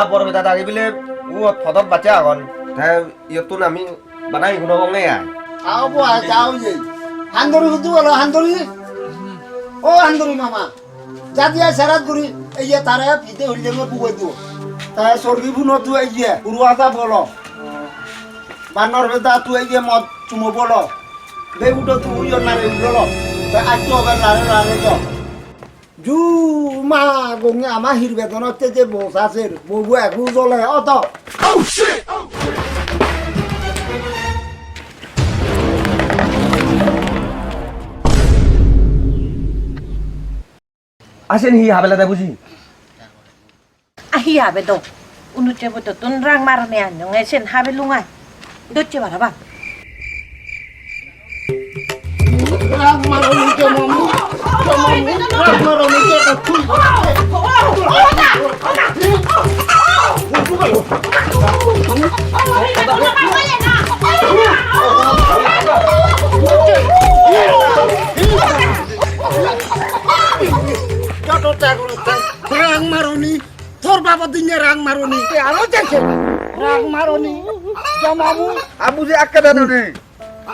বড় বেটা দাঁড়িয়ে বলে ও ফদত বাচ্চা এখন তাই ইয়তো আমি বানাই শুনো বঙে আও বয়া যাও যে হান্দরি হুদু হলো হান্দরি ও হান্দরি মামা জাতিয়া সারাত করি এই যে তারা ফিতে হইলে মো বুয়ে দু তাই সরগি বুনো তু এই যে উড়ুয়াটা বলো বানর বেটা তু এই যে মদ চুমো বলো বে উটো তু উড়িও নারে উড়লো তাই আজ তো হবে নারে নারে তো জু মা গঙ্গে আমা হিরবেদনতে যে বস আছে ববু একু জ্বলে অত আসেন হি হাবেলা বুঝি ahi habe do unu che boto tun rang mar ne an ngai sen habe lungai do che bara ba রাগ মারনি কে মামু রাগ মারনি কে তুই যত টাগুন রাগ মারনি তোর বাবা দিনে রাগ মারনি আরো দেখে রাগ মারনি জমামু আমু যে আক্কা দানো নে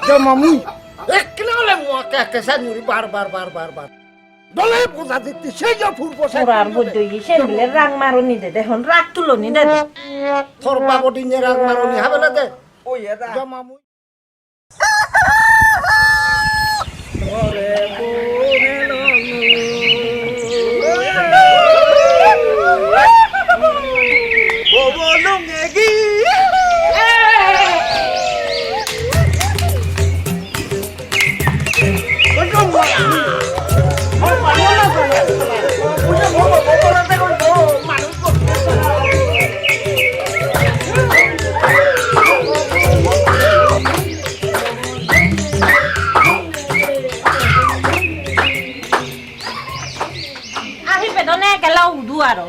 জমামু একলা হলে মোকে একটা সানুরি বার দলে বোঝা দিতে সেই যে ফুরবো purar boddo yi sen le rang maroni de hon rak tulo ni de তোর বাবা দিনে রাগ মারনি হবে না দে ও এটা জমামু ahi pe do ne ke lau du aro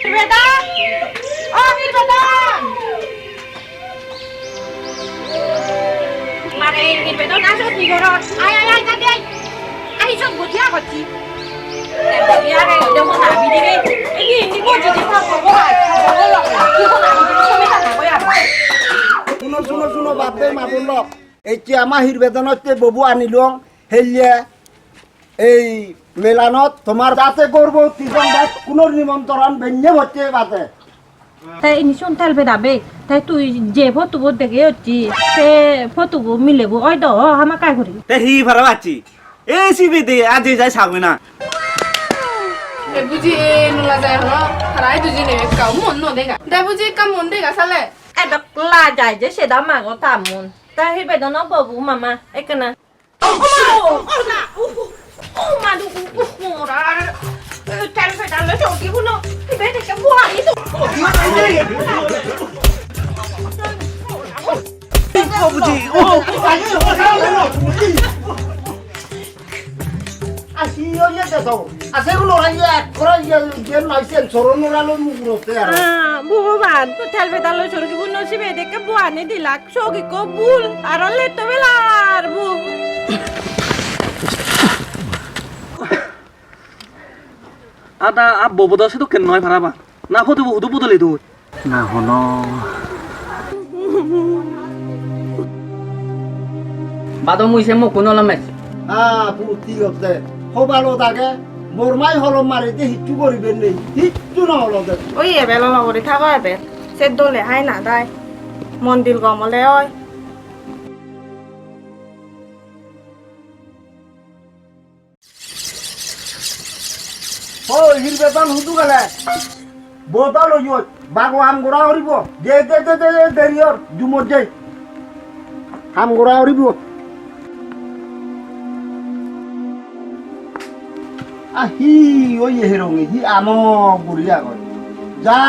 beta ahi beta mare ni pe do na so ti goro ai ta dei ai so butia ko ti butia ke de mo na bi de ni ko ji ti ko ko ai ko lo ki ko na bi de ko me ta na ko ya শুনো বাপে মাবুল এতিয়া আমাৰ হিৰবেদনতে ববু আনিলো হেলিয়ে এই মেলানত তোমার যাতে করবো তিজন বাদ কোনো নিমন্ত্রণ বেঞ্জে হচ্ছে বাতে তাই ইনি শুন থালবে দাবে তাই তুই যে ফটো দেখে হচ্ছি সে ফটো মিলেবো ওই তো হামা কাই করি তে হি ভাড়া বাচ্চি এই সিবি দে আজ যাই ছাগবে না এ বুঝি এ নুলা যায় হলো হারাই দুজনে কাউ মন ন দেখা দে বুঝি কাম মন দেখা সালে এ ডকলা যায় যে সেটা মাগো তামুন তাই হিবে দন ববু মামা একনা মাদু কুকুরা তেলবে ডালে চকি বুনো হিবে থেকে বুয়াই তো বুঝি ও আসি ওই দেখো আছে গুলো রাইয়া এক করে যে নাইছেন সরনুরালো মুগুরতে আর বুবান তো তেলবে ডালে চকি বুনো সিবে থেকে বুয়ানি দিলাক চকি কো বুল আর লেতো বেলার বু আদা আব ববদা সে তো কেন নয় ভাড়া বা না ফটো বহুত বদলে তো না হন বাদো মুইছে মোক কোনো লমাই হ্যাঁ পুতি হতে হবালো তাকে বরমাই হলম মারিতে হিচ্ছু করিবেন নেই হিচ্ছু না হলো দে ওই এবেলা লগরে থাকো এবে সে দলে হাই না দাই মন্দির গমলে ওই ও হিরবেদন হুদু গেলে বোতল হইও বাগো হাম গোড়া হরিব দে দেরিয়র জুমত যাই হাম গোড়া হরিব আহি ওই হেরঙ্গি হি আম গুড়িয়া গয় যা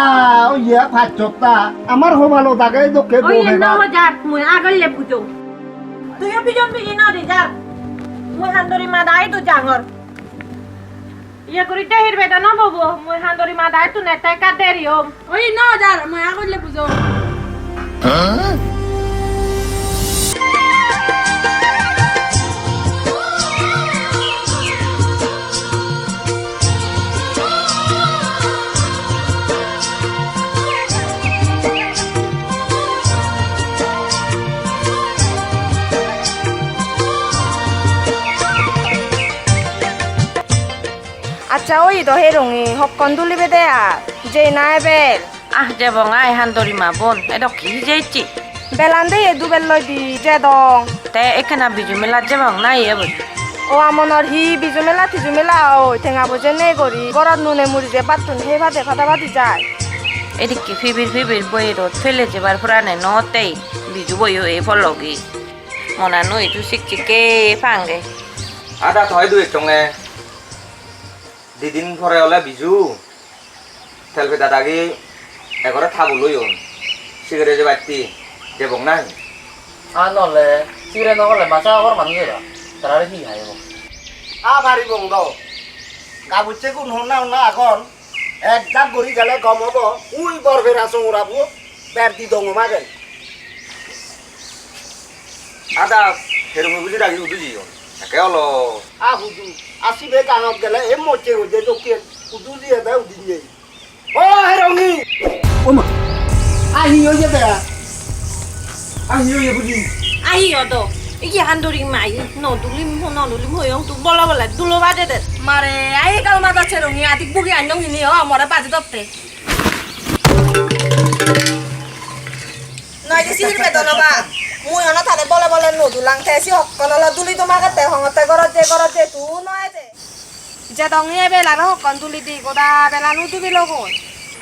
ওই ইয়ে ফাঁচটা আমার হবালো তাকে দোকে ওই বউ না যা মুই আগলে বুঝো তুইও বিজন বিজি না রে যা মুই হান্দরি মা দাই তো জাঙর ইয়া করি দেহির বেটা না বাবু মুই হান্দরি মা দাই তো নেতাই কা দেরিও ওই না যা মুই আগলে বুঝো আচ্ছা ওই তো হেরঙি হকন তুলিবে দেয়া যে না বেল আহ যে বঙাই হান্দরি মা বোন এটা কি যাইছি বেলান দে দুবেল লই দি যে দং তে এখানে বিজু মেলা যে বং নাই এবো ও আমনৰ হি বিজু মেলা ওই ঠেঙা বজে নে করি গরত নুনে মুড়ি যে পাতুন হে ভাতে ফাটা ভাতি যায় এদিকে ফিবির বই রোদ ফেলে যেবার পুরানে নতেই বিজু বইও এই ফলগি মনা নই তু শিখছিকে ফাঙ্গে আদা থয় দুই টঙে দিদিন পরে হলে বিজু তেলপে দাদাগি এঘরে থাবুলই হন সিগারে যে বাড়তি যে বং নাই আর নহলে সিগারে নহলে মাছা আগর মানুষেরা তারা কি খাইব ভারি বং দাও কাবুচে কোন হনা হনা এখন একজাক গড়ি গেলে গম হব উই বরফের আসো উড়াবো বের দি দङ মাগে আদা হেরুমি বুঝি রাখি উঠুছি একে হলো হুদু আসিবে কানত গেলে এ মচে হইতে দোকে হুদু দিয়ে দেও দিনে ও হেরঙি ওমা আহি হই যাবে আহি হই বুঝি আহি অতো iki handori mai no dulim hoyong tu bola dulo baje de মারে আই কাল মাতা ছেরঙি আতিক বুকি আনং হিনি ও আমরে বাজে দপতে নয় যে সির বেদন বা মুই অনা থাতে বলে নদুলাং থেসি হকনলা দুলি তোমাকে তে হংতে করত যে তু নয় যে দংয়ে বেলা হকন দুলি দি গোদা বেলা নু দুবি লগন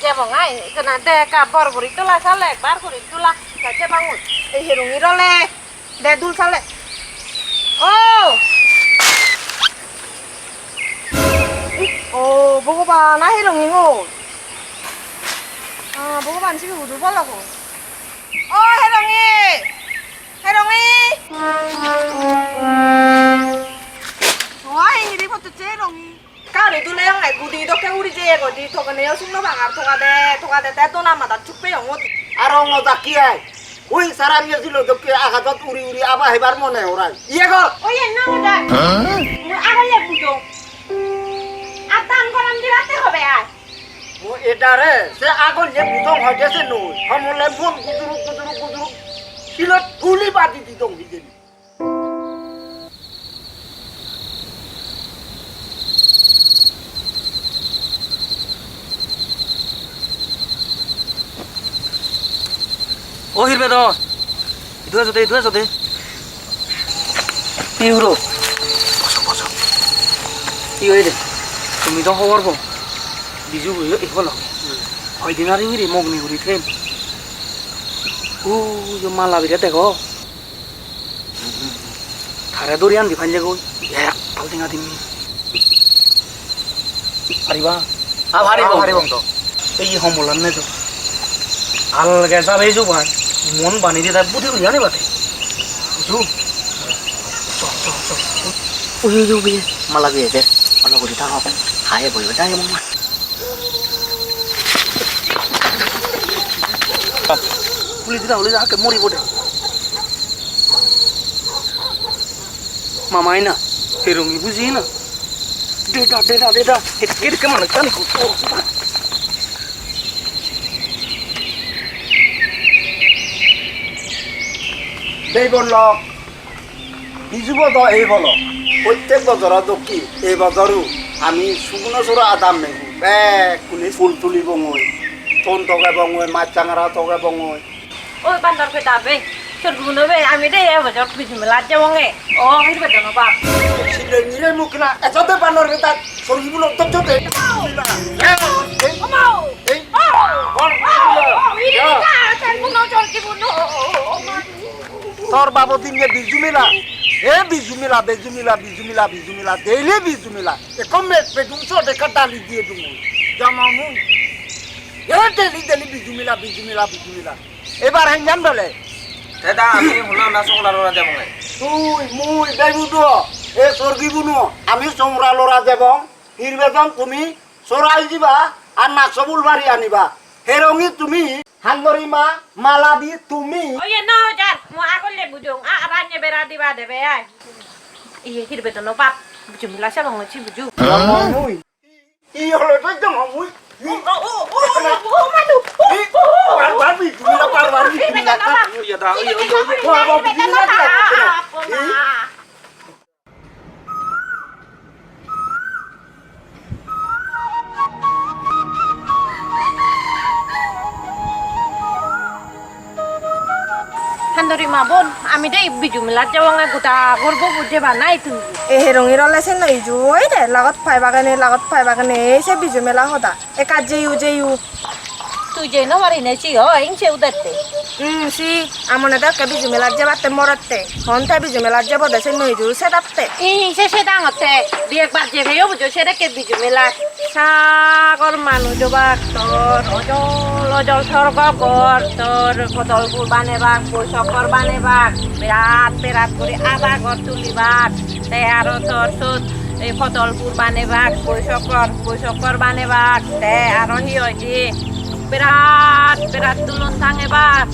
je bongai kana de ka borbori tola sale bar kori tola kace bangun এই হেরঙি রলে দে দুল সালে 오 ভগবান না হেরঙি হো ভগবান সিবি হুদুর বলাগো ও হেরঙি ওই নিদি কতছে হেরঙি কারে দুলে হং নাই গুদি দকে উড়ি যে গদি থকানে সুনো ভাঙার থকা দে তে তো না মাথা চুপে হং আর অঙ্গ কি আই ওই সারা মিয়া ছিল দোকে আঘাতত উড়ি আবা হেবার মনে ওরাই ইয়ে গো oye no da mu agale buto atan koram dirate hobe আর ও এটারে সে আগুন যে বুতং হইতেছে নই আমলে মন গুদুরু ছিল তুলি বাদি দিতং বিজেনি ও হিরবে তো ইদুয়া জতে কি হলো বসো কি হইলে তুমি তো খবর কো বিজু হইও এখল হয় দিন আর ইংরি মগনি ঘুরি থেম ও যে মালা বিরে দেখো থারে দরিয়ান দি ফাইলে গই এক পালটিঙা দিমি পারিবা ভারি বন্ধ এই হমলান নে তো আলগে যাবে যো ভাই মন বানি দিয়ে তার বুদ্ধি জানে বাতে বুঝু ওই যো বিয়ে মালা বিয়ে দে আলো করে থাকো হায় বইবে যায় মামা পুলিশ দিলা হলে যাকে মরি বটে মামাই না হেরঙ্গি বুঝি না ডেটা এটা কেমন জানি এই বলল বিজু বদ এই বল প্রত্যেক বছর দক্ষি এই বছরও আমি শুকনো সরা আদাম নেবো কুলি ফুল তুলিব মই তন টকা বঙই মাছ চাঙারা টকা বঙই ওই বান্দর কে দাবে তোর গুনবে আমি দে এবছর বিজু মেলা যে বঙে ও হিরবে দনো বা সিলে নিরে মুখ না এততে বানর বেটা সরিবুল তততে ওমাও এই বল তোর বাবু দিন বিজু মেলা এ বিজু মেলা ডেইলি বিজু মেলা এখন পেটুমছো দেখা ডালি দিয়ে তুমি জামামু ডেলি ডেলি বিজু মিলা এবার হেঞ্জান বলে দাদা আমি শুনলাম না সোমরা লড়া যাব না তুই মুই দেবু তো এ সর্গি বুনো আমি সোমরা লড়া যাব হিরবেদন তুমি সরাই দিবা আর নাকসবুল বাড়ি আনিবা হেরঙ্গি তুমি হাঙ্গরি মা মালাবি তুমি Oye, no, ya, mo ako le bujong. Abanya beradi ba de be ay. Iye hirbe to no pap. Bujum la sa bang chi buju. মুই ই হলো তো একদম মুই Manu. পারবার বিজু মিলা পারবার বিজু মিলা ইয়া দা ইয়া বাবা বিজু মিলা Handori mabon, ami dei bujum la jawang guta gorbo buje ba nai tu. এ হেরঙির অলাইছে নই জুই দে লাগত phi বাগানে সে বিজু মেলা হতা এ কাজ যেইউ Tu je no mari ne chi ho, ing che udatte. সি আমনে দা কে বিজু মেলা যাবাতে মরতে হন তাই বিজু মেলা যাব দেছে নই জু সে দাতে Se se dang ote. Biek ba je yo bujo se de ke bujum la. Sagor manu joba tor ojol sorgo gor tor kodol kurbane bak bosokor bane bak berat kuri aba gor tuli bak te aro tor sut এই ফতলপুর বানে বাঘ বৈশকর বানে বাঘ তে আরো হিয়জি বিরাট তুলন Than বাঘ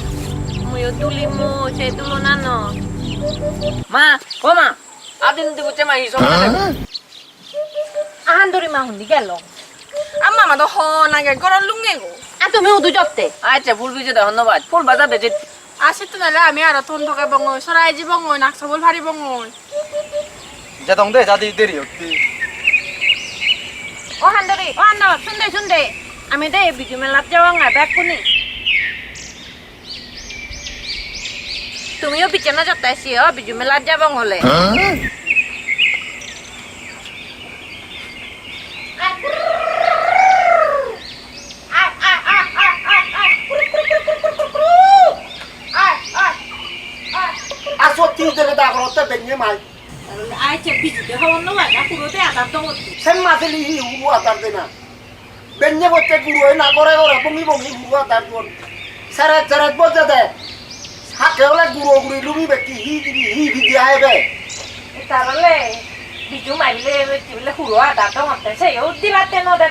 মুয়ো তুলিমু সে তুলন আনো মা ও মা আদিন দিব চেমা হি সব আহান ধরি মা হুন্দি গেল আম্মা মা তো হ নাগে গরল লুঙ্গে গো আর তুমি উদু জপতে আচ্ছা ফুল বিজে ধন্যবাদ ফুল বাজার দে আসে তো নালে আমি আর থন থকে বঙ্গই সরাই জি বঙ্গই নাকসবল ভারি বঙ্গই যা দং দে যা দি দেরি হতি ও হান্দরি ও হান্দ শুনদে আমি দে বিজু মেলাত যাওয়া না ব্যাগ কুনি তুমিও বিছানা জপতাইছি ও বিজু মেলাত যাব হলে আসো তিন থেকে দা করতে বেঙ্গে মাই আইছে বিজুতে হওয়ার না না পুরোতে আদার দমতি সেম মাসেলি হি হুবু আতার দেনা বেঙ্গে বতে গুরু না করে বমি হুবু আতার দন সারাত বজে দে হাতে হলে গুরু লুবি বেকি হি ভিদি আইবে তাহলে বিজু মাইলে চিলে হুড়ো আদার দমতে সে দিলাতে ন দে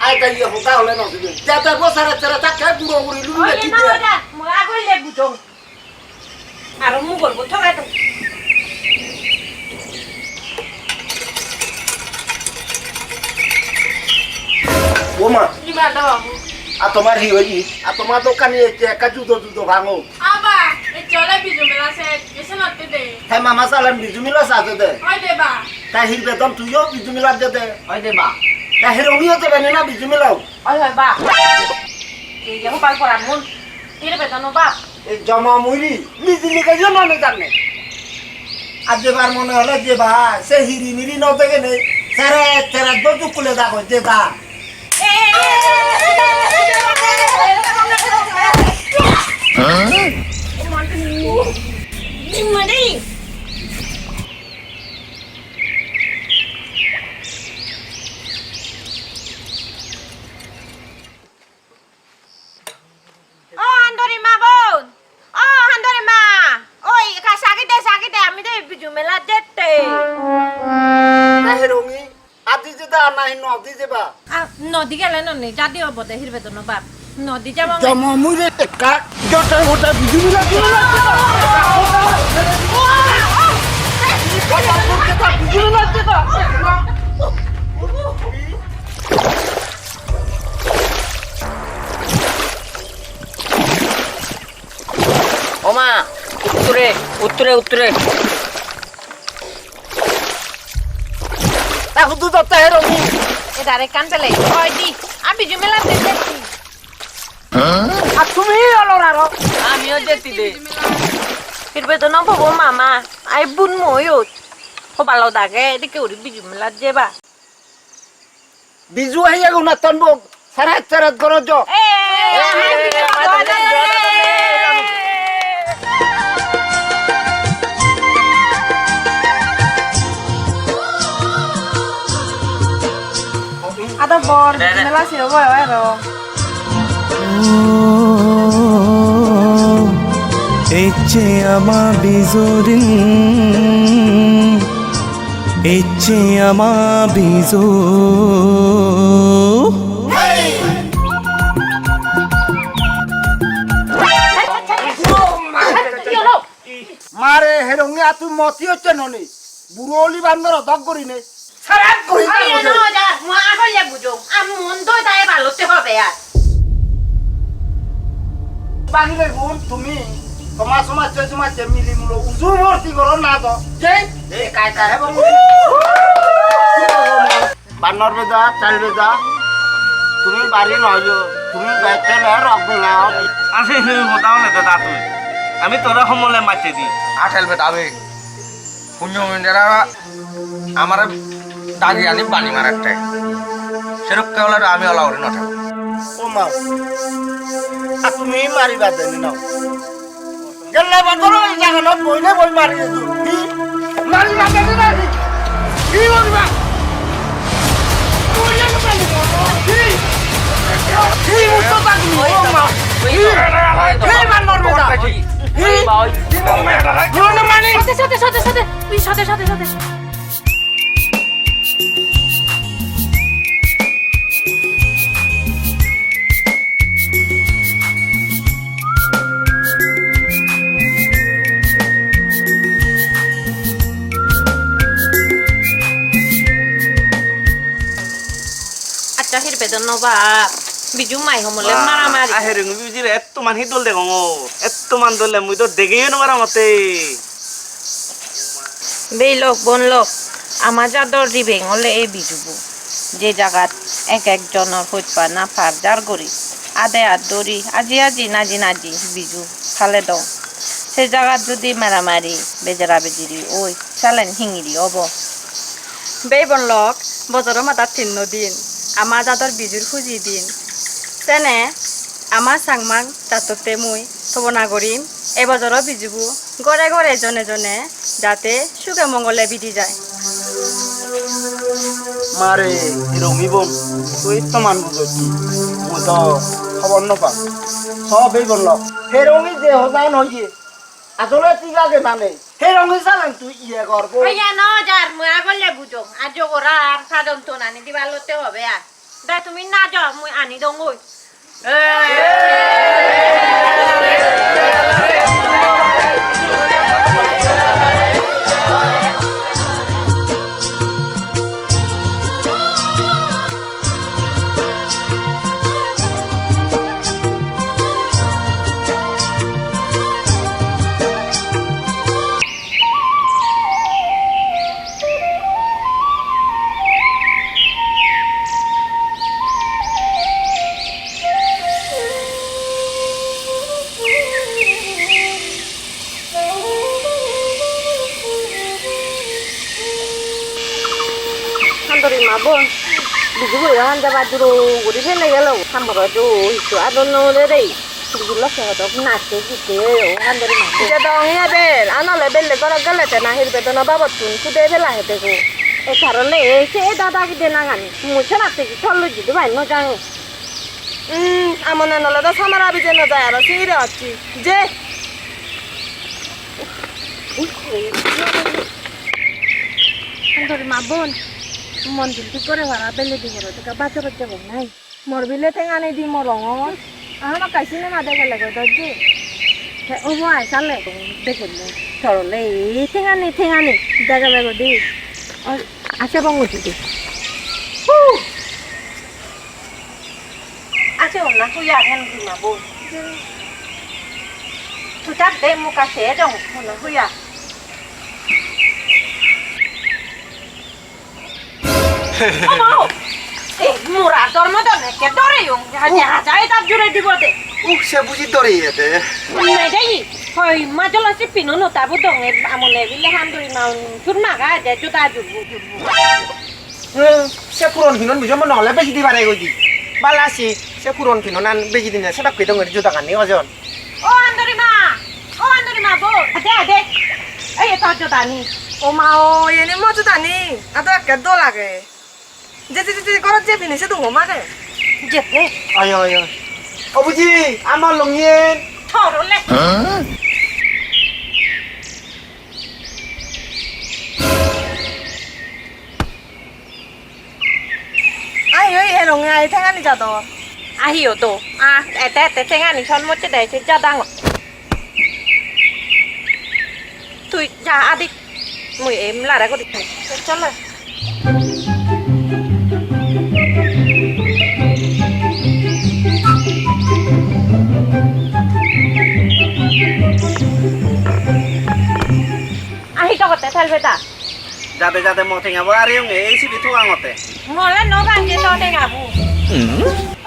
আই তাই হোতা হলে নদিবে যাতে গো সারাত তাকে গুরু লুবি ওই বেকি না দে না মু আগলে বুঝো আর মু করব ঠগাই তো ওমা লিবা দাও আর তোমার হি হই আর তোমার দোকানে একা জুতো ভাঙো আবা এ চলে বিজু মেলা সে এসে নতে দে হ্যাঁ মামা সালাম বিজু মিলা সাজে দে হয় দেবা তাই হির বেতন তুইও বিজু মিলা দে দে ওই দে বা তাই হেরঙ্গিও দেবে না বিজু মিলাও ওই হয় বা এই যে পাল করার মন তিরে বেতন বা এই জমা মুড়ি নিজে লিখে জন্য না জানে আর যেবার মনে হলো যে বা সে হিরি মিরি ন দেখে নেই সেরা দোজু খুলে দেখো যে দা হান্দরি মা বোন ও হান্দরি মা ওই সাকিতে আমি তো বিজু মেলা যেতে হেরঙ্গি আদি যে দা নাই নদি যেবা নদী গেলে ননি জাদি হব দে হিরবে তো বাপ নদী যাব জমা মুড়ি কা জটা গোটা বিজু মিলা দিল না বিজু মিলা দিল ও মা উত্তরে তা হুদু দত্তা হেরঙ্গি এদারে কান পেলে ওই দি আমি বিজু মেলা যেতে আর তুমি হলো না আমিও যেতে দে হিরবে তো নবো মামা আই বুন ময়ো হবালো দাগে এদিকে উড়ি বিজু মেলা যেবা বিজু হইয়া গুনা তনব সারাত গরজ আদা বর মেলা সে হয় আর এচে আমা বিজোদিন এচে আমা বিজো মারে হেরঙ্গি তুই মতি হচ্ছে ননি বুড়োলি বান্দর দগ করি নে সারাত করি বাহিরে গুণ তুমি সমাজ মিলি মুলো উজু ভর্তি করো না তো বান্নর বেজা চাল বেজা তুমি বাড়ি নয় তুমি বাইতে রক না আছে সেই হতাও না দাদা তুই আমি তোরা সমলে মাতি দি আঠাল বেটা আবে পুণ্য মিন্ডারা আমার দাগি আনি বানি মারার টাই সেরক কেবল আমি অলা করে নটা ও মা তুমি মারিবা দেনি নাও গেলে বান্দর এই জায়গা বইলে বই মারি দি মারিবা দেনি না কি বলবা বইলে না পানি কি মুতো বাকি ও মা এই বান্দর বেটা আচ্ছা বেদন নবা বিজু মাই হমলে মারামারি আহেরে বিজিরে এত মান হি দল দেখো এত মান দলে মুই তো দেখেই না মারা মতে বেই লোক বন লোক আমার যাদর দিবেং হলে এই বিজুবু যে জায়গাত এক একজনের হইপা না ফার যার গরি আদে আর দড়ি আজি নাজি বিজু খালে দৌ সেই জায়গাত যদি মারামারি বেজারা বেজিরি ওই চালেন হিঙিরি অব বেই বন লোক বজর মাতা 3 দিন আমার যাদর বিজুর খুঁজি দিন তেনে আমার সাংমাং তাততে মুই থবনা করিম এবছরও বিজুবু ঘরে ঘরে জনে যাতে সুখে মঙ্গলে বিধি যায় মারে রঙি বোন তুই তো মান বুঝছি মই তো খবর নপা সব এই বলল হে রঙি যে হজান হইয়ে আসলে ঠিক আছে মানে হে রঙি চালেন তুই ইয়ে করবো ইয়া ন যার মুই আগলে বুঝো আজ গোরা আর সাধন তো নানি দিবালতে হবে আর দা তুমি না যাও মুই আনি দঙ্গই বোন বিজু এখন যাবা দূর করে ফেলে গেল সাম্বর ইচ্ছু আদন রে বিজুল সহত নাচে গীতে আন্দরি মাঝে দঙিয়া বেল আনলে বেলে গর গেলেতে না হির বেদন বাবত তুন কুদে ফেলা হেতে গো এ কারণে সে দাদা গিদে না গানি মুছে নাতে কি চললো জিদু ভাই ন যাং আমনে নলে তো সামারা বিজে ন যায় আর সিরে আছি যে আন্দরি মা বোন মন্দির কি করে ভাড়া বেলে দি গেল তো বাজার যাব নাই মোর বিলে ঠেঙানি দি মোর রঙর আমার কাইছিনে মাদে গেলে গো দজি ও ভাই চালে দেখুন সরলে ঠেঙানি দেখা যাবে দি আছে বঙ্গুটি দি আছে ওনা তুই আহেন দি মা বোন তুই তাক দে মুকা সে জং ওনা হুইয়া মোরা ধর্ম দনে কে ধরে যায় তার জুড়ে দিব দে সে বুঝি ধরে যেতে মেডাই হয় মাজল আছে পিনো ন তাবু দঙে আমলে বিলে হামদুরি মাউন চুর মাগা দে জুতা জুবু সে পুরন ফিনন বুঝো মনে হলে বেশি দিবারে গই বালাসি সে পুরন ফিনন আন বেশি দিনে সেটা কই দঙের জুতা কানি অজন ও আন্দরি মা বো দে এই তোর জুতা নি ও মা ও এনে মজু দানি আতো একে দো লাগে যে করে যে ফিনিশে তো মারে যেতে আয় অবুজি আমার লঙ্গিয়েন থরলে Ai ơi, rong ai thanh anh chào tôi. আহিও তো এতে এতে চেঙানি সন্মুখে দেয়ছে যা ডাঙর তুই যা আদি মুই এম লারা করি চল আহি টকতে থালবে তা যাতে যাতে মথেঙাবো আর এই সিবি থুয়া মতে মলে ন ভাঙ্গে তো টেঙাবু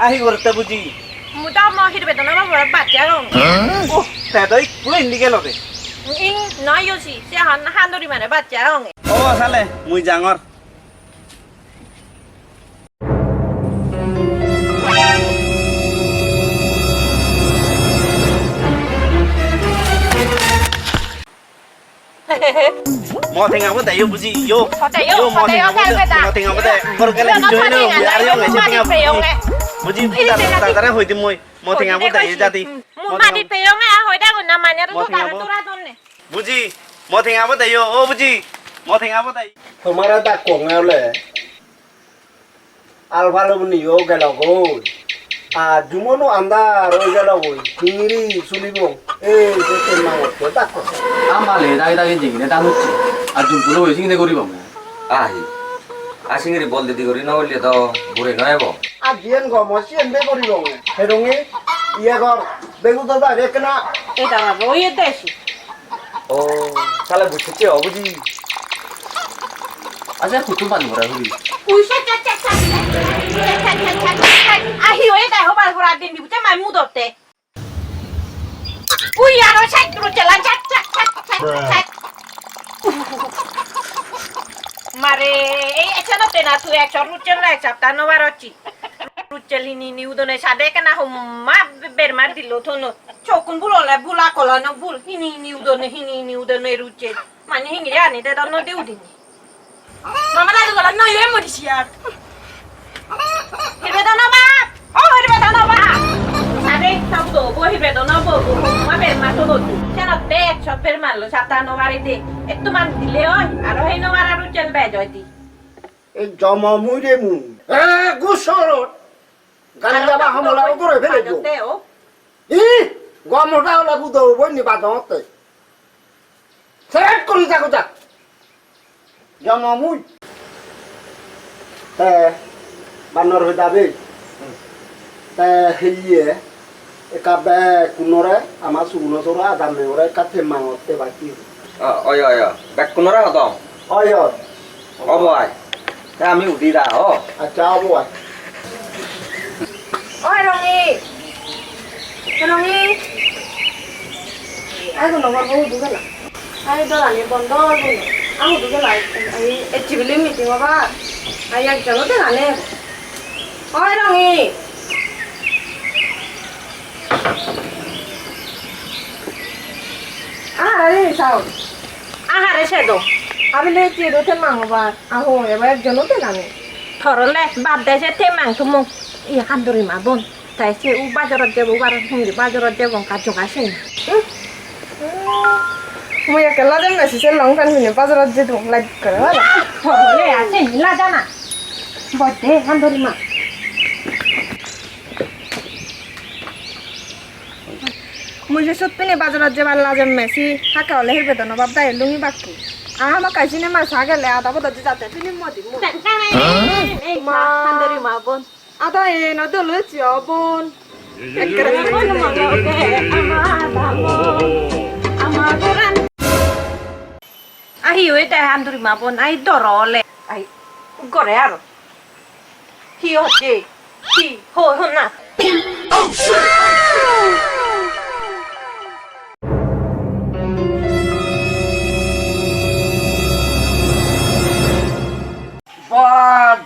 আহি করতে বুঝি মু তো ম হিরবে তো না বড় বাচ্চা রং ও তাই পুরো ইন্ডিকে লবে ইং নয় ইউসি সে হান্দরি মানে বাচ্চা রং ও সালে মুই জাঙর মথেঙাবো তাই বুঝি ইয়ো মথেঙাবো তাই বরকালে জয়নো আর ইয়ো এসে টেঙাবো বুঝি তারা হইতে মই মথেঙাবো তাই জাতি মাটি পেয়ং আ হইদা গুনা মানে তো তোরা তোনে বুঝি মথেঙাবো তাই ও বুঝি মথেঙাবো তাই তোমারা দা কোঙালে আলভালো নিও গেল গো আর জুমনো আন্দার ওই গেল গই চিংড়ি চুলিব এই দেখে মাঙতে দেখো আমালে দাগে দাগে জিগিনে টান হচ্ছে আর জুমপুলো হয়েছে কিনে করিব আহি আসিঙ্গিরি বল দিদি করি না বললে তো ঘুরে নয় আর জিয়েন গো মসিয়েন বে করিব হেরঙ্গি ইয়া গর বেগু দাদা রেকনা এটা না ওই দেশি ও তাহলে বুঝছি অবুঝি আচ্ছা কুটু পানি ভরা হবি উইসা চা চা চা আহি ওই দা হবার ঘোরা দিন দিবতে মাই মু দতে উই আর ওই সাইড রু চলা চা চা চা মারে এই এছাড়া তেনা তুই এক রুচেল এক সপ্তাহ নবার অচি রুচেলিনি নিউদনে সাদে কেনা হুম্মা বের মার দিল থনো চকুন বুললে বুলা কলানো বুল হিনি নিউদনে রুচেল মানে হিঙ্গি জানি দে দন্ন দিউ দিনি মামা দাদু গলা নই এ মরিসিয়ার হিরবে দনো বা ও হিরবে দনো বা সাদে সব তো বো হিরবে দনো বো মা বের মা তো দু কেন তে এক সব বের মারলো সপ্তাহ নবারে দে একটু মান দিলে ওই আর হেই নবার আর রুচেল বে জয়তি এই জমা মুইরে মু এ গুসর গালি যাবা হামলা করে ফেলে দিও ই গমটা হলা বুদো বইনি বাদতে সেট করি যাকো যা জমা মুই তে বানর হই যাবে তে হেইয়ে একাবে কুনরে আমার সুগুনো তোরা আদাম নেওরে কাতে মাঙতে বাকি অয় অয় ব্যাক কোনরা হতো অয় অবয় তা আমি উঠি দা ও আচ্ছা অবয় Ôi Rongi. Rongi. Ai còn nó còn đủ cái là. Ai đó là những con đó rồi. Ai đủ cái lại. Ai chỉ biết mình tiếng mà. Ai ăn cho nó thế là nè. Ôi Rongi. đây sao? আহারে সেদো আমি লে চিরো তে মাংবা আহো এবার একজন তে না থরলে বাদ দেশে তে মাংস মুখ ই হান্দরি মা বোন তাই সে উ বাজারত যাব বাজারত যাব কাজ আসে না মই একলা যেন মেসি সে লং প্যান্ট পিনে বাজারত যে তুমি লাইক করে হলা থরলে আছে হিলা জানা বদে হান্দরি মা মই যে সত পিনে বাজারত যে বালা যে মেসি হাকা হলে হের বেতন বাপ দাই লুঙ্গি বাকি আমার কাজিনে মা সাগেলে আদা বদ যাতে তুমি মদি মু এই মা হান্দরি মা বোন আদা এ না দলে চিয়বন একরে বোন মগকে আমার গোরান আহি ওই তাই হান্দরি মা বোন আই দরলে আই গরে আর কি হচ্ছে কি হো না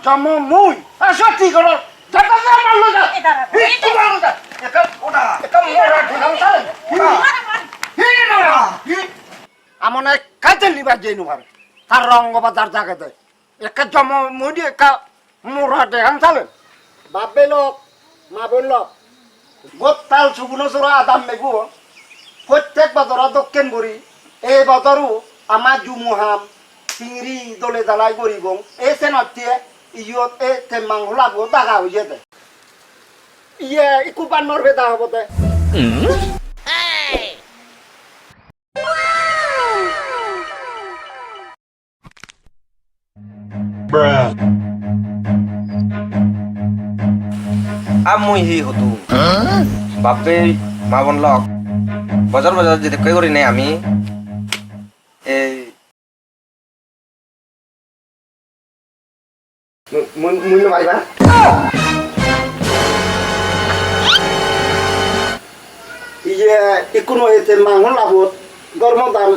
জমা মুই সত্যি করো আমার কাজে নিবার যাই নুবার তার রঙ্গ বাজার জায়গাতে একা জমা মুই একা মোরা দেখান চালেন বাপে লোক মা বোন লোক গোত্তাল সুগুনো চোরা আদাম মেগু প্রত্যেক বছর দক্ষিণ বুড়ি এই বছরও আমার জুমুহাম চিংড়ি দলে দালাই করিব এই চেনতিয়ে ইয়ত এই তেমাং হলাব টাকা হয়ে দে ইয়ে একু বান্নর বেদা হব দে আমি হি হতো বাপে মা বন লক বাজার বাজার যেতে কই করি নাই আমি এই মুই মারিবা ইয়ে ইকুনো এই তেমাং হলাব গরমদান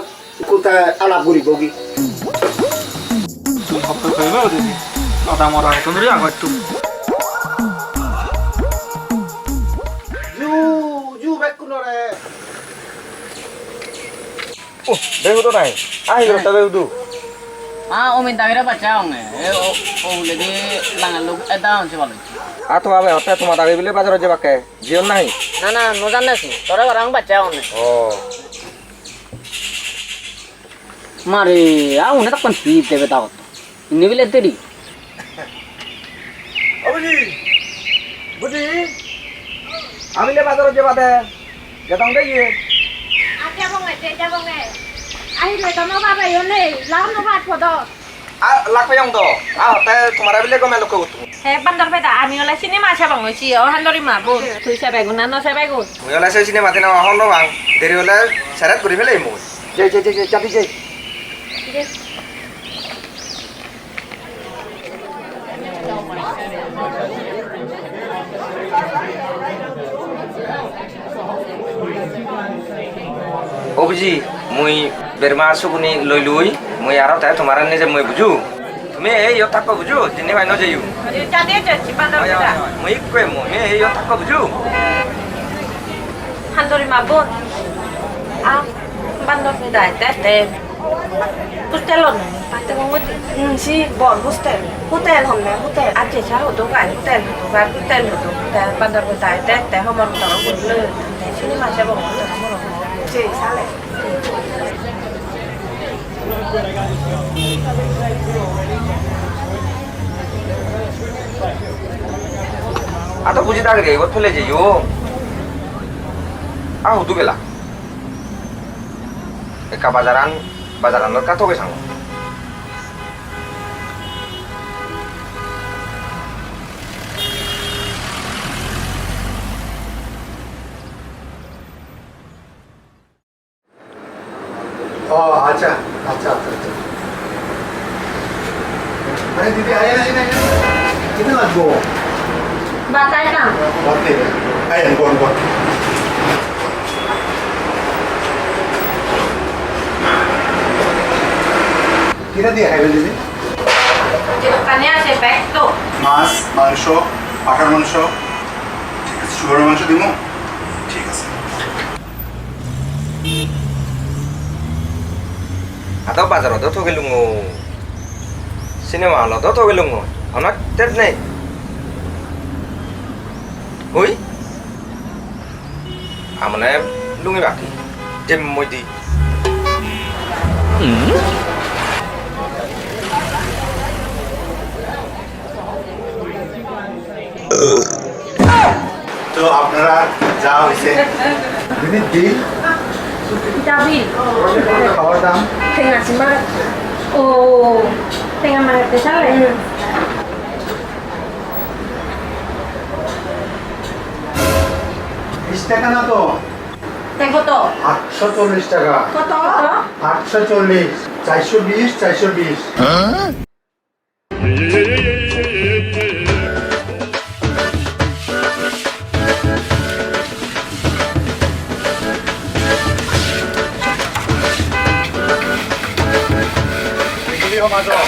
কোথায় আলাপ করিব কি তুই হপ্তা কইবে দিদি আদা মরা তুমি আগো একটু জু বেকুনো রে ও বেহুদো নাই আহি রটা বেহুদো Omin tawira bachang o legi langan lug edang se balu. আতো আবে হতে তোমার দাবি বলে বাজারে যে বাকে জিও নাই Na na no janna si. Tore barang bachang ne. ও Mari au ne tak pan pi tebe taw. Ini bile tedi. ও বুঝি বুঝি আমি লে বাজারে যে বাদে যেতাম দে ইয়ে আহিলে তো নবাবে ইনে লাভ নবাত পদ লাখ পাইং তো হতে তোমার বিলে কমে লোক কত হে বান্দর বেটা আমি ওলা সিনেমা চাবাং হইছি ও হান্দরি মাবো তুই চাবাই গুণ না চাবাই গুণ মুই হলে সেই সিনেমা দিনা হন রবাং দেরি হলে সারাত করি ফেলাই মুই যাই যাই যাই চাপি যাই ও বুঝি মুই বেরমা সুগুনি লই লই মুই আর তাই তোমার নিজে মুই বুঝু তুমি এই থাকো বুঝু দিনে ভাই ন যাইও চাদে যাচ্ছি বান্দর বেটা মুই কই মুই এই থাকো বুঝু হান্দরি মাবো আ বান্দর বেটা তে Hotelon, pate mo si bon hostel hotel homne hotel aje cha ho do gai hotel ho ga hotel ho do ta bandar ko tai te ho mon ta ko le te sini ma cha bo ko ta mo je sale आता बुझी दाग रे वो फले जाइयो आ हो तू बेला एका बाजारान का तो के सांग ও আচ্ছা আচ্ছা আচ্ছা আরে দিদি আয় না কিনে লাগবো batai na বাতে আয় কোন কিরা দিয়ে খাইবে দিদি je kanya se back to মাছ মাংস পাঠার মাংস ঠিক আছে শুকরের মাংস দিব ঠিক আছে आता बाजार तो तो गेलुंगो सिनेमा हॉल तो गेलुंगो हना टेट नहीं ओई हमने लुंगी बाकी जे मोदी তো আপনারা যা হইছে দিদি বিল dabil খাওয়ার দাম tengah simak oh tengah mana te sale 20 টাকা না তো tengo to 840 টাকা koto 840 420 420 맞아.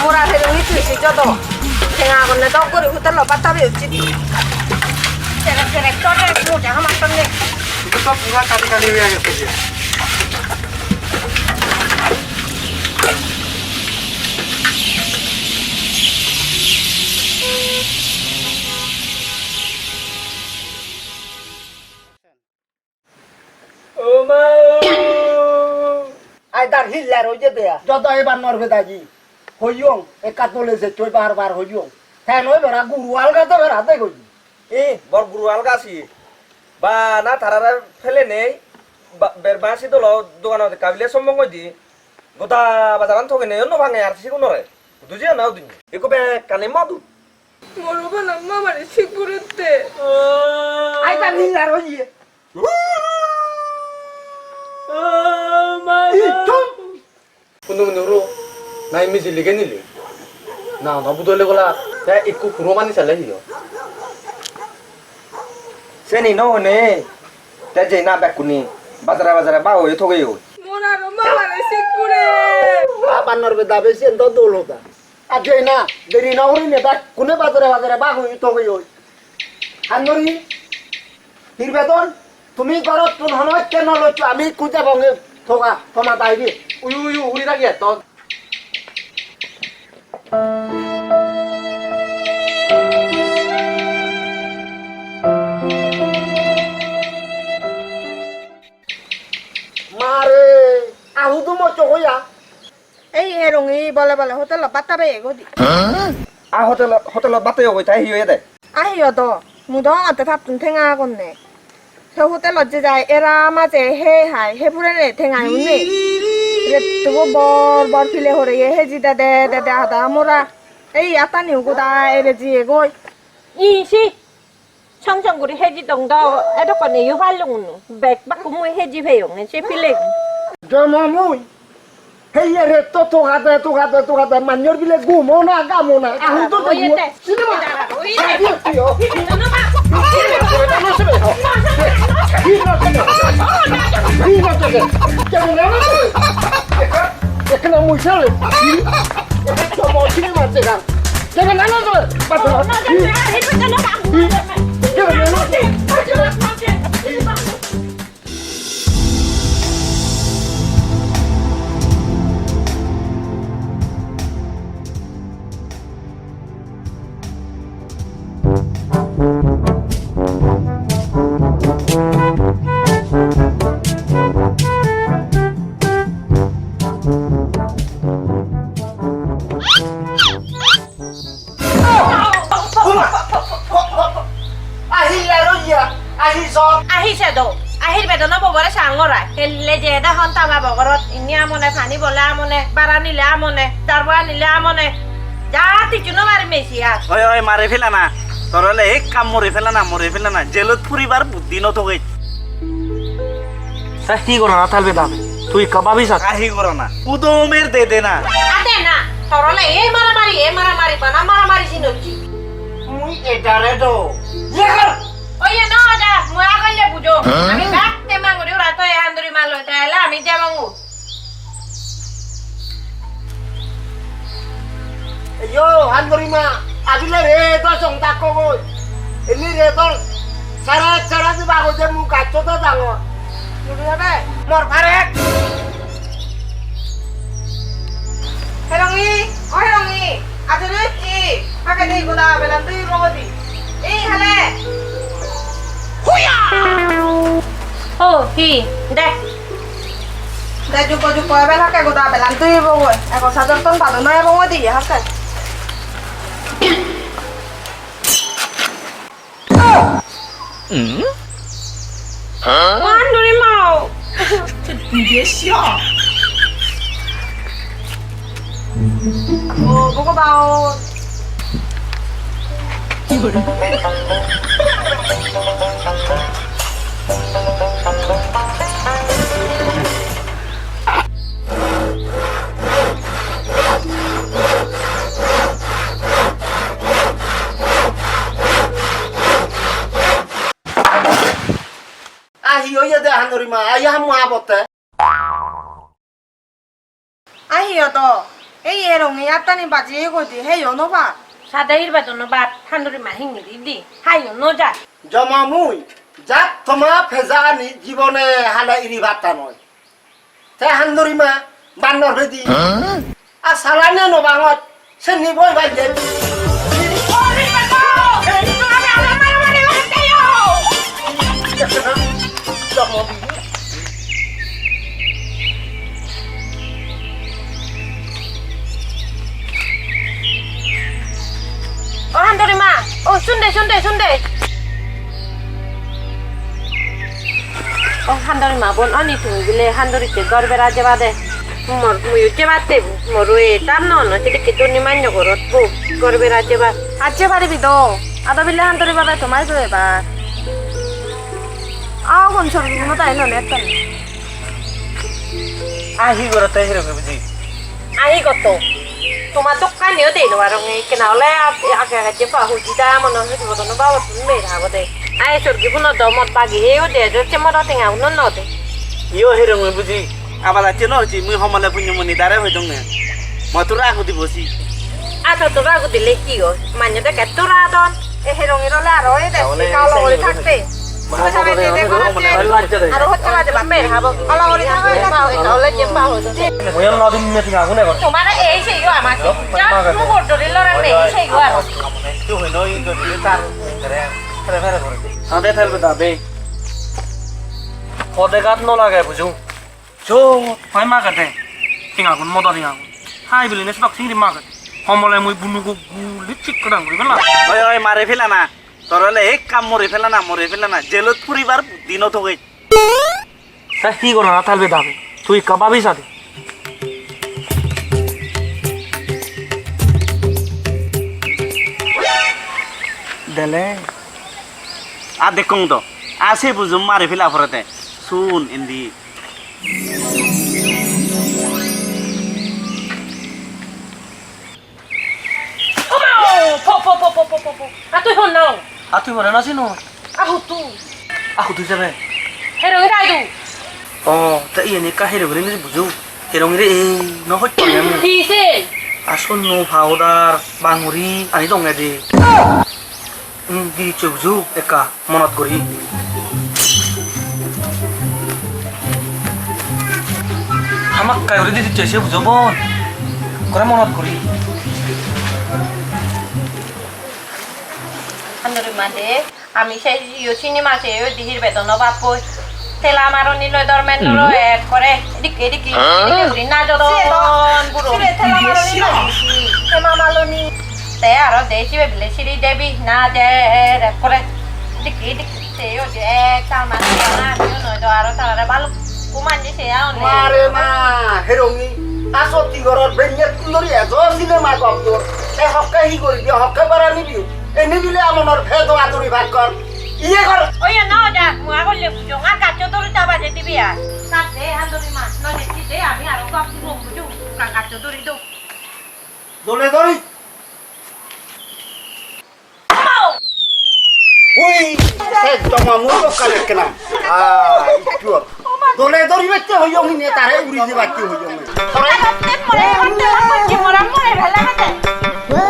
murah thế uống ít thủy xịt cho tổ thằng nào còn lấy tao có được hút tân lọ bắt tao biểu chít director mo jangan makan nih. Itu tuh punya kali-kali ya gitu ya. আইদার হিল্লার হয়ে যেতে যত এবার নরবে দাজি হইয়ং একাত বলে যে তুই বারবার হইয়ং হ্যাঁ নয় বেড়া গুরু আলগা তো বেড়া দেখ এ বর গুরু আলগা আছি বা না তারারা ফেলে নেই বেরবাসি তো দোকান কাবিলে সম্ভব দি গোটা বাজারান থকে নেই অন্য ভাঙে আর সিগুন রে দুজিয়া নাও দিন একো বে কানে মাদু মরবা না মামারে শিখপুরেতে আইদার হিল্লার হয়ে Punung na imi silige nili. Na budole gola saya ikku kuromani sale hiyo. সেনি ন হনে তে যে না বেকুনি বাজারে বাজারে বাও এ থগে ও মোরারো মামারে শিখপুরে আবার নরবে দাবে সে তো দৌলতা আর যে না দেরি না হরি নে কোনে বাজারে বাজারে বা হই তো গই ওই হানরি হিরবেদন তুমি করো তুন হন কেন লচ্ছ আমি কুজা বঙ্গে থোকা তোমা দাইবি Uyu uri lagi ya to. মারে আহু তো মচ হইয়া এই হেরঙ্গি বলে বলে হোটেল পাতাবে গদি আ হোটেল বাতে হই তাই হিয়ে দে আইও তো মুদং আতে থাপতুন 탱아건네 저 호텔 어째 자이 에라 마제 해 하이 해 부레네 탱아이 운네 그래 두고 버 필레 호레 예 해지다 데데데 하다 모라 에이 아따니 오고다 에레지 에고 이시 청정구리 해지동도 애덕거네 유활용 백 받고 뭐 해지 회용 시필레 জমামুই হেইরে তো গাদা মান্যর বিলে গুমোনা গামোনা আহু তো তো সিনেমা এখানে মুশাল তো মছিনে মারছে গান কেন না না পাতো আহিছেতো আহির বেদনা বগরে সাঙ্গরা হেললে যে এটা হন তামা বগরত ইনি আমনে পানি বলে আমনে বারা নিলে আমনে তারপর নিলে আমনে যা তিচুনো মারি মেসি আর ওই ওই মারে ফেলা না তোরলে এক কাম মরে ফেলা না জেলত ফুরিবার বুদ্ধি নথকে সাহি করো না তালবে দাবে তুই কবাবি সাথ কাহি করো না উদমের দে না আতে না তরলে এই মারামারি বানা মারামারি সিনছি মুই এটারে তো ওই না যা মুয়া কইলে বুঝো আমি বাতে মাঙ্গুরি রাত এ হান্দুরি মাল হইতা এলা আমি যাবাঙ্গু yo handurima abile re to song takko go ini re to cara di bago je mu kaco to dango 누구 야베 mor parek 해롱이 해롱이 아들은 이 하게 되고나 베란도 이로거디 이 하래 오 히 네 내 주고 야베 하게 고다 베란도 이보고 에고 사절돈 받으나 해보고 어디 하게 한두리 마오 보고 봐오 ahi yo ye de handurima ayah mu abote 아히여도 에이 해롱이 아따니 바지 이거디 해 연어봐 সাদা হিরবা জন্য বাদ হান্দুরি মা হিঙ্গি দি হাইও ন যা জমা মুই যাক তোমা ফেজানি জীবনে হালা ইরি ভাতা নয় তে হান্দুরি মা বান্নর ভেদি আর সালানে নবাঙত সে নিবই বাইলে ও হান্দুরি মা ও শুনদে ও হান্দুরি মা বোন অনি তুমি বিলে হান্দুরিতে গর্বে রাজে বাদে মোর মুইতে বাতে মোর এ তাম ন সেটা কি তুমি মান্য করত বউ গর্বে রাজে বা আজকে পারিবি তো আদা বিলে হান্তরি বাবা তোমায় তো এবার কোন সরবি কোনো তাই নলে একটা আহি করতে হিরোকে বুঝি আহি কত তোমার দোকানেও দেই দেওয়ার কেনা হলে আগে আগে চেপা হুজি দা মনে হচ্ছে বদন বাবা তুমি মেয়ে হাবো দে আই সরকি পুনঃ দমত বাগি হেও দে যে মদ টেঙা উন ন দে ইও হিরোকে বুঝি আবার আছে ন হচ্ছে মুই সমলে পুণ্যমণি দারে হই দং না মই তোরা আগুদি বসি আচ্ছা তোরা আগু দিলে কি গো মানে দেখে তোরা দন এ হেরঙের হলে আরো এ দেখছি কালো করে থাকতে আর হচ্ছে বাজে মেয়ে হাবো কালো করে থাকবে তাহলে চেপা হতো মুই নদিন মেতি আগুনে কর তোমার এই সেই গো আমাকে যা মু বড়রে লড়া নেই সেই গো আর তুই হই নই গলি তার ফেরে করে আদে ফেলবে দাবে পদে গাত ন লাগায় বুঝু চো হয় মা কাটে টিঙাগুন মদ টিঙাগুন হাই বিলি নেস বাক সিংরি মা কাটে সমলে মুই বুনু গু গুলি ঠিক করে আঙ্গুলি বেলা ওই ওই মারে ফেলা না তোরলে এক কাম মরে ফেলা না জেলত পুরিবার দিন তো গই তা কি করো না থালবে দাবে তুই কবাবি সাথে দেলে আ দেখুন তো আসে বুঝুম মারে ফেলা ফরতে শুন ইন্দি তুই হন নাও তুই মরে না চিনো আহু তুই যাবে হেরঙে রাইদু ও তা ইয়ে নে কাহিরে বলে নি বুঝু হেরঙে রে এই নহত পারে আমি কিসে আসন নো পাউডার বাঙুরি আনি দং না দে দি বুঝু একা মনত করি আমাক কায়রে দিতে চাইছে বুঝব করে মনত করি আন্দরে মাদে আমি সেই সিনেমা সে দিহির বেতন বাপই তেলা মারনি লয় দরমেন র এক করে এদিকে উড়ি না জদন বুড়ো তেলা মারনি তেমা মালনি তে আর দেশি বেলে সিরি দেবি না যে এক করে এদিকে সে ও যে একটা মানে না নয় তো আর তারা ভালো কুমান যে সে আও মারে মা হেরঙি আসতি ঘরত বেঞ্জে তুলরি এজ সিনেমা গপ্ত এ হক্কা হি করি দি হক্কা পারা নিবি এনে দিলে আমনর ভেদ আদরি ভাগ কর ইয়ে কর ওই না যা মুয়া করলে বুঝো কাকা চতুরি তা বাজে দিবি আর সাথে হান্দরি মাছ নয় দিতে আমি আর কাপ দিব বুঝো কাকা চতুরি তো দোলে ধরি ওই সে জমা মুখ কালে কেনা একটু দোলে ধরি বাচ্চা হইও নি তারে উড়ি দি বাচ্চা হইও নি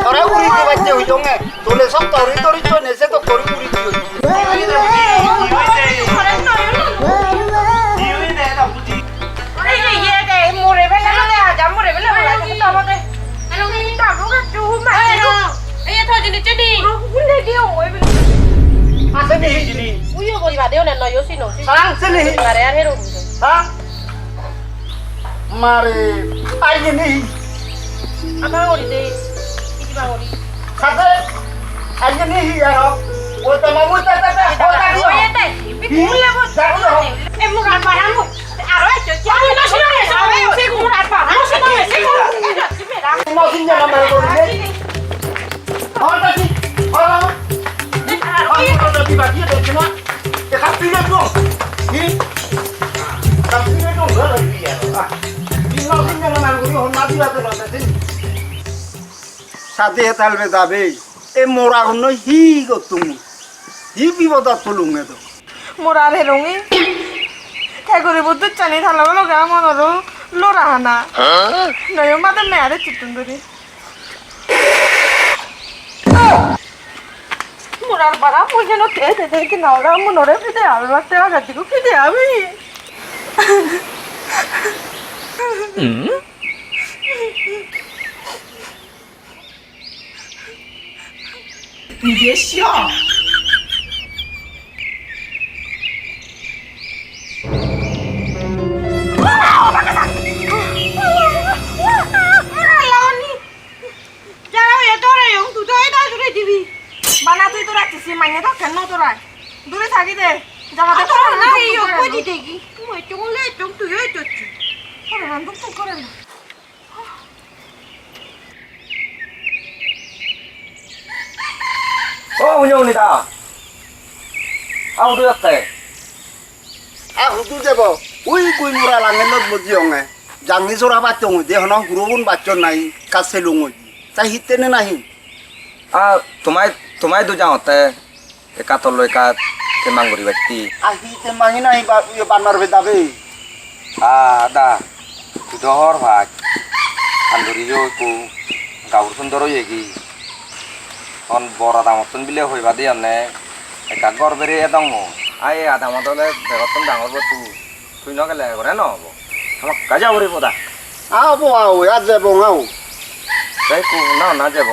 তোরা উড়ি দি বাচ্চা হইও নি দোলে সব তরি তরি তো নেছে তো করি উড়ি দি আছে নি জিনি উইও করিবা দেও না নয় সিনো সাং সেনি আরে আর হেরো হ্যাঁ মারে আইনি নি আপা ওরি দে কিবা ওরি সাথে আইনি নি আর ও তো মামু তা ওটা কি ওই এতে বিকুলে বস এ মুরা পারামু আর ওই তো কি না শুনো সে মুরা পারামু শুনো সে মেরা মশিন জানা মারে করি হটা কি হলা তো দিবা কি দেখছ না এ খাপি না তো কি খাপি না তো ঘর দিয়া কি মশিন জানা মারে করি হনা দিবা তো না সাথে হেতালবে যাবে এ মোরা হন হি গো তুমি হি বিপদত পলুং না তো মোর আর হেরঙি ঠাই করে বুদ্ধ চানি থালা বলো গা মনর লোরা হানা নয় মাদের মেয়ারে চিটুন ধরি Murar para punya no te que no ahora monore pide a ver te haga digo pide a mí. Ni别笑。বানা তুই তোরা চিসি মাইনে তো কেন তোরা দূরে থাকি দে জায়গাতে তো না এই কই দিতে কি তুই চলে তুই এই তো করে না তো করে না ও উনিটা আউ দুয়াতে হুদু যাব ওই কুই মুরা লাঙে নত বুঝি অঙে জাংনি জোড়া বাচ্চং দে হন গুরুবুন বাচ্চন নাই কাছে লুঙ চাই হিতেনে নাহি তোমায় দু যাওতে একাতল একা তেমাঙ্গুরি ব্যক্তি আহি তেমাহি নাই বা বানার বেদাবে দা দহর ভাগ আন্দুরি কো গাউর সুন্দর হয়েগি অন বড় দামতন বিলে হইবা দিয়ে অনে একা গড়বেরে দং আই আদামতলে বেগতন ডাঙর বতু তুই নগেলে করে নহব আমাক কাজা উড়িব দা আবো আও আজ যাব আও তাই কো না যাব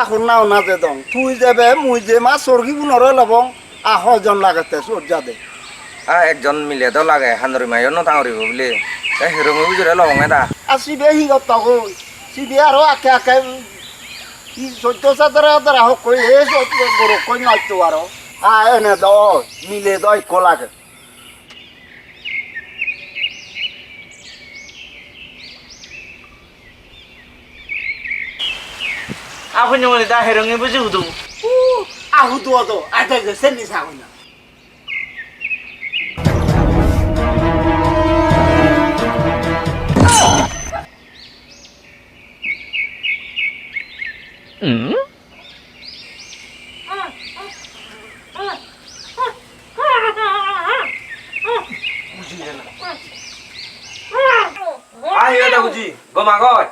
এখন নাও না যে দং তুই যাবে মুই যে মা সর্গি গুণরে লবং জন লাগাতে সোর যাদে একজন মিলে তো লাগে হান্দরি মাইও ন তাঙরিব বলে তাই হেরঙি বুঝরে লবঙে দা আসিবে হিগত গই সিবি আরো আকে আকে ই সত্য সাদরা দরা হক কই এ সত্য বড় কই নাই তো আরো এনে দ মিলে দই কোলাকে Apa yang wanita herongnya baju itu? আহু তো তো আইতে গেছে নিসা হইনা আইও দা বুঝি গমা গয়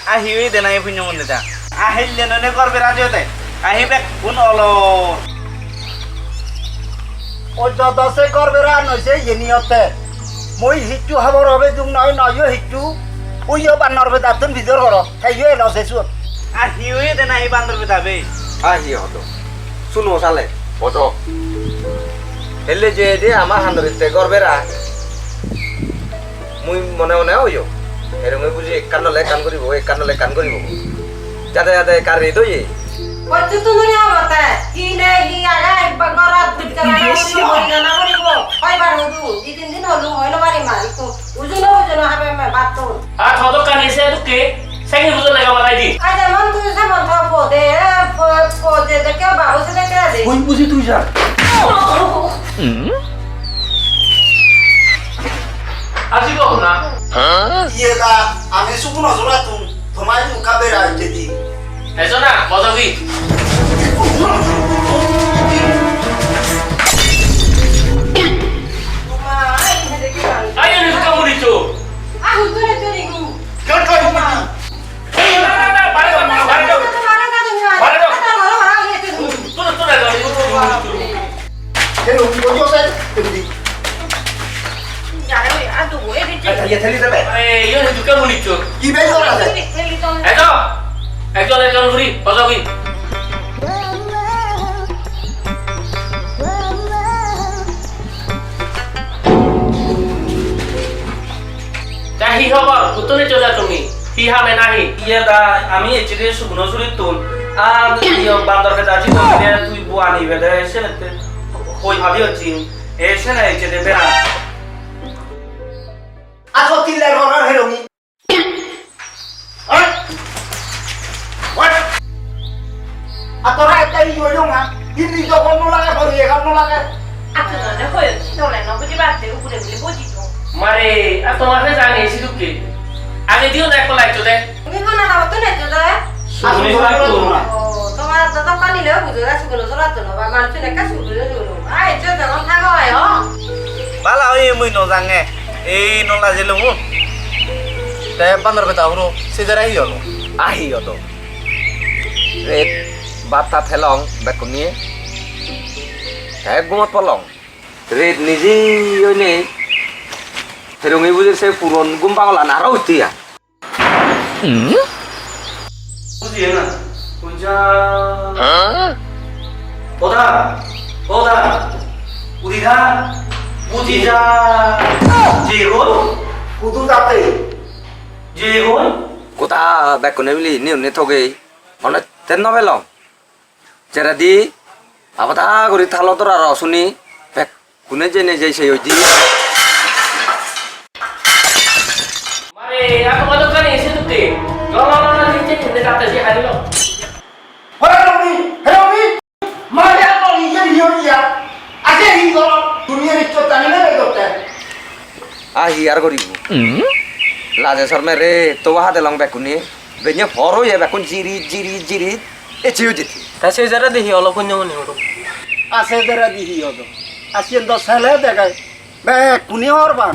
Ahiwi dan ayah punya wanita. Ahil dan nene kor berajo teh. Ahih bek pun olo. ও যদসে করবে রা নইছে ইনিয়তে মই হিটু হবর হবে দুং নয় নয় হিটু ওইও বানর বে দাতন ভিতর কর খাইয়ে লসে সুত Ahiwi dan ayah bandar betabe. আহি হতো শুনো সালে হতো হেলে যে দে আমার হান্দরিতে গরবেরা মুই মনে মনে হইও এরমে বুঝি কানলে কান করিব কানলে কান করিব যাতে যাতে কারি দই বচ্চু তুমি আমতে কি নে কি আগা বগরাত বিকরা না করিব কয়বার হদু দুই তিন দিন হলু হইলো বাড়ি মারি তো উজুনো হবে মে Baat Ah, thotok kan ese tu ke? Saya ni betul lega matai di. আজ মন তুই সামন পদে পদে দেখে বাবু সে দেখে দে কই বুঝি তুই যা Asik kok na? ইয়ে দা আমি সুকুন জোড়া তুম তোমায় নু কাবেরা যেদি Eso na, bodoh ki. Ayo ni kamu dicu. aku tuh nih guru কই কই মা Nah, balik dong, balik dong. Balik dong. Turun, turun dong, turun. কে রুম কইও সে তুমি ইয়ে থেলি দেবে Eh, yo ni kamu dicu. কি বে জোড়া আছে Eso. Ekor free, bodoh ki. Tahi khobor, utune choda tumi. Hi hame nahi. ইয়ে দা আমি এচে শুকনো শুরি তুন আর ইয়ে বান্দর কে যাচ্ছি তুই তুই বুয়ানি বেদে এসে কই ভাবি হচ্ছি এসে না এচে দেবে না আছো তিলের ঘরের হেরমি আতরা এটাই হইলো না হিন্দি যখন নো লাগে করি এখন নো লাগে aku tuh nih kau itu lah nopo di bate aku udah beli baju tuh Mare, atau mana jangan isi duke. Ane dia nak kolai choda. ini mana tahu tuh nih tuh deh Suni satu. oh tuh দাদা কালিলে বুঝো আছে গুলো জরা তো বা মানুষ লেখা শুরু হলো আই যে যখন থাকো আয় বালা ওই মুই নজাঙে এই নলা জেলে মু তে বান্দর বেটা হলো সিজারা হিয়লো আহিয়তো রেত বাতা থেলং বেকুনি গুমত পলং রেত নিজে ওইনে হেরঙ্গি বুঝির সে পুরন গুম পাগলা না আরো উঠিয়া বুঝিয়ে না কুঞ্জা ওদা ওদা উদিধা উদিধা যে হল কুদু যাতে যে হল কোথা বেকুনে মিলি নিউনে থগে অনেক তেন নবেলং যেটা দি আবার করি থালো তোরা রসুনি বেকুনে জেনে যাই সেই ওই দি মানে aku mau kan isi tuh deh. Kalau cincin ini kata sih hari lo. হেরঙ্গি মারিয়া তো ইয়ে হিয়া আছে হি গো দুনিয়ার ইচ্ছা জানি না করতে ahi ar koribu laje sorme re to wa de long bekuni benya horo ya bekun jiri jiri jiri e chiu jiti তা সেই যারা দেখি অল্প পুণ্য মনে হলো আছে দেরা দি হিয়ো আসেন তো ছেলে দেখায় বে কুনি হরবান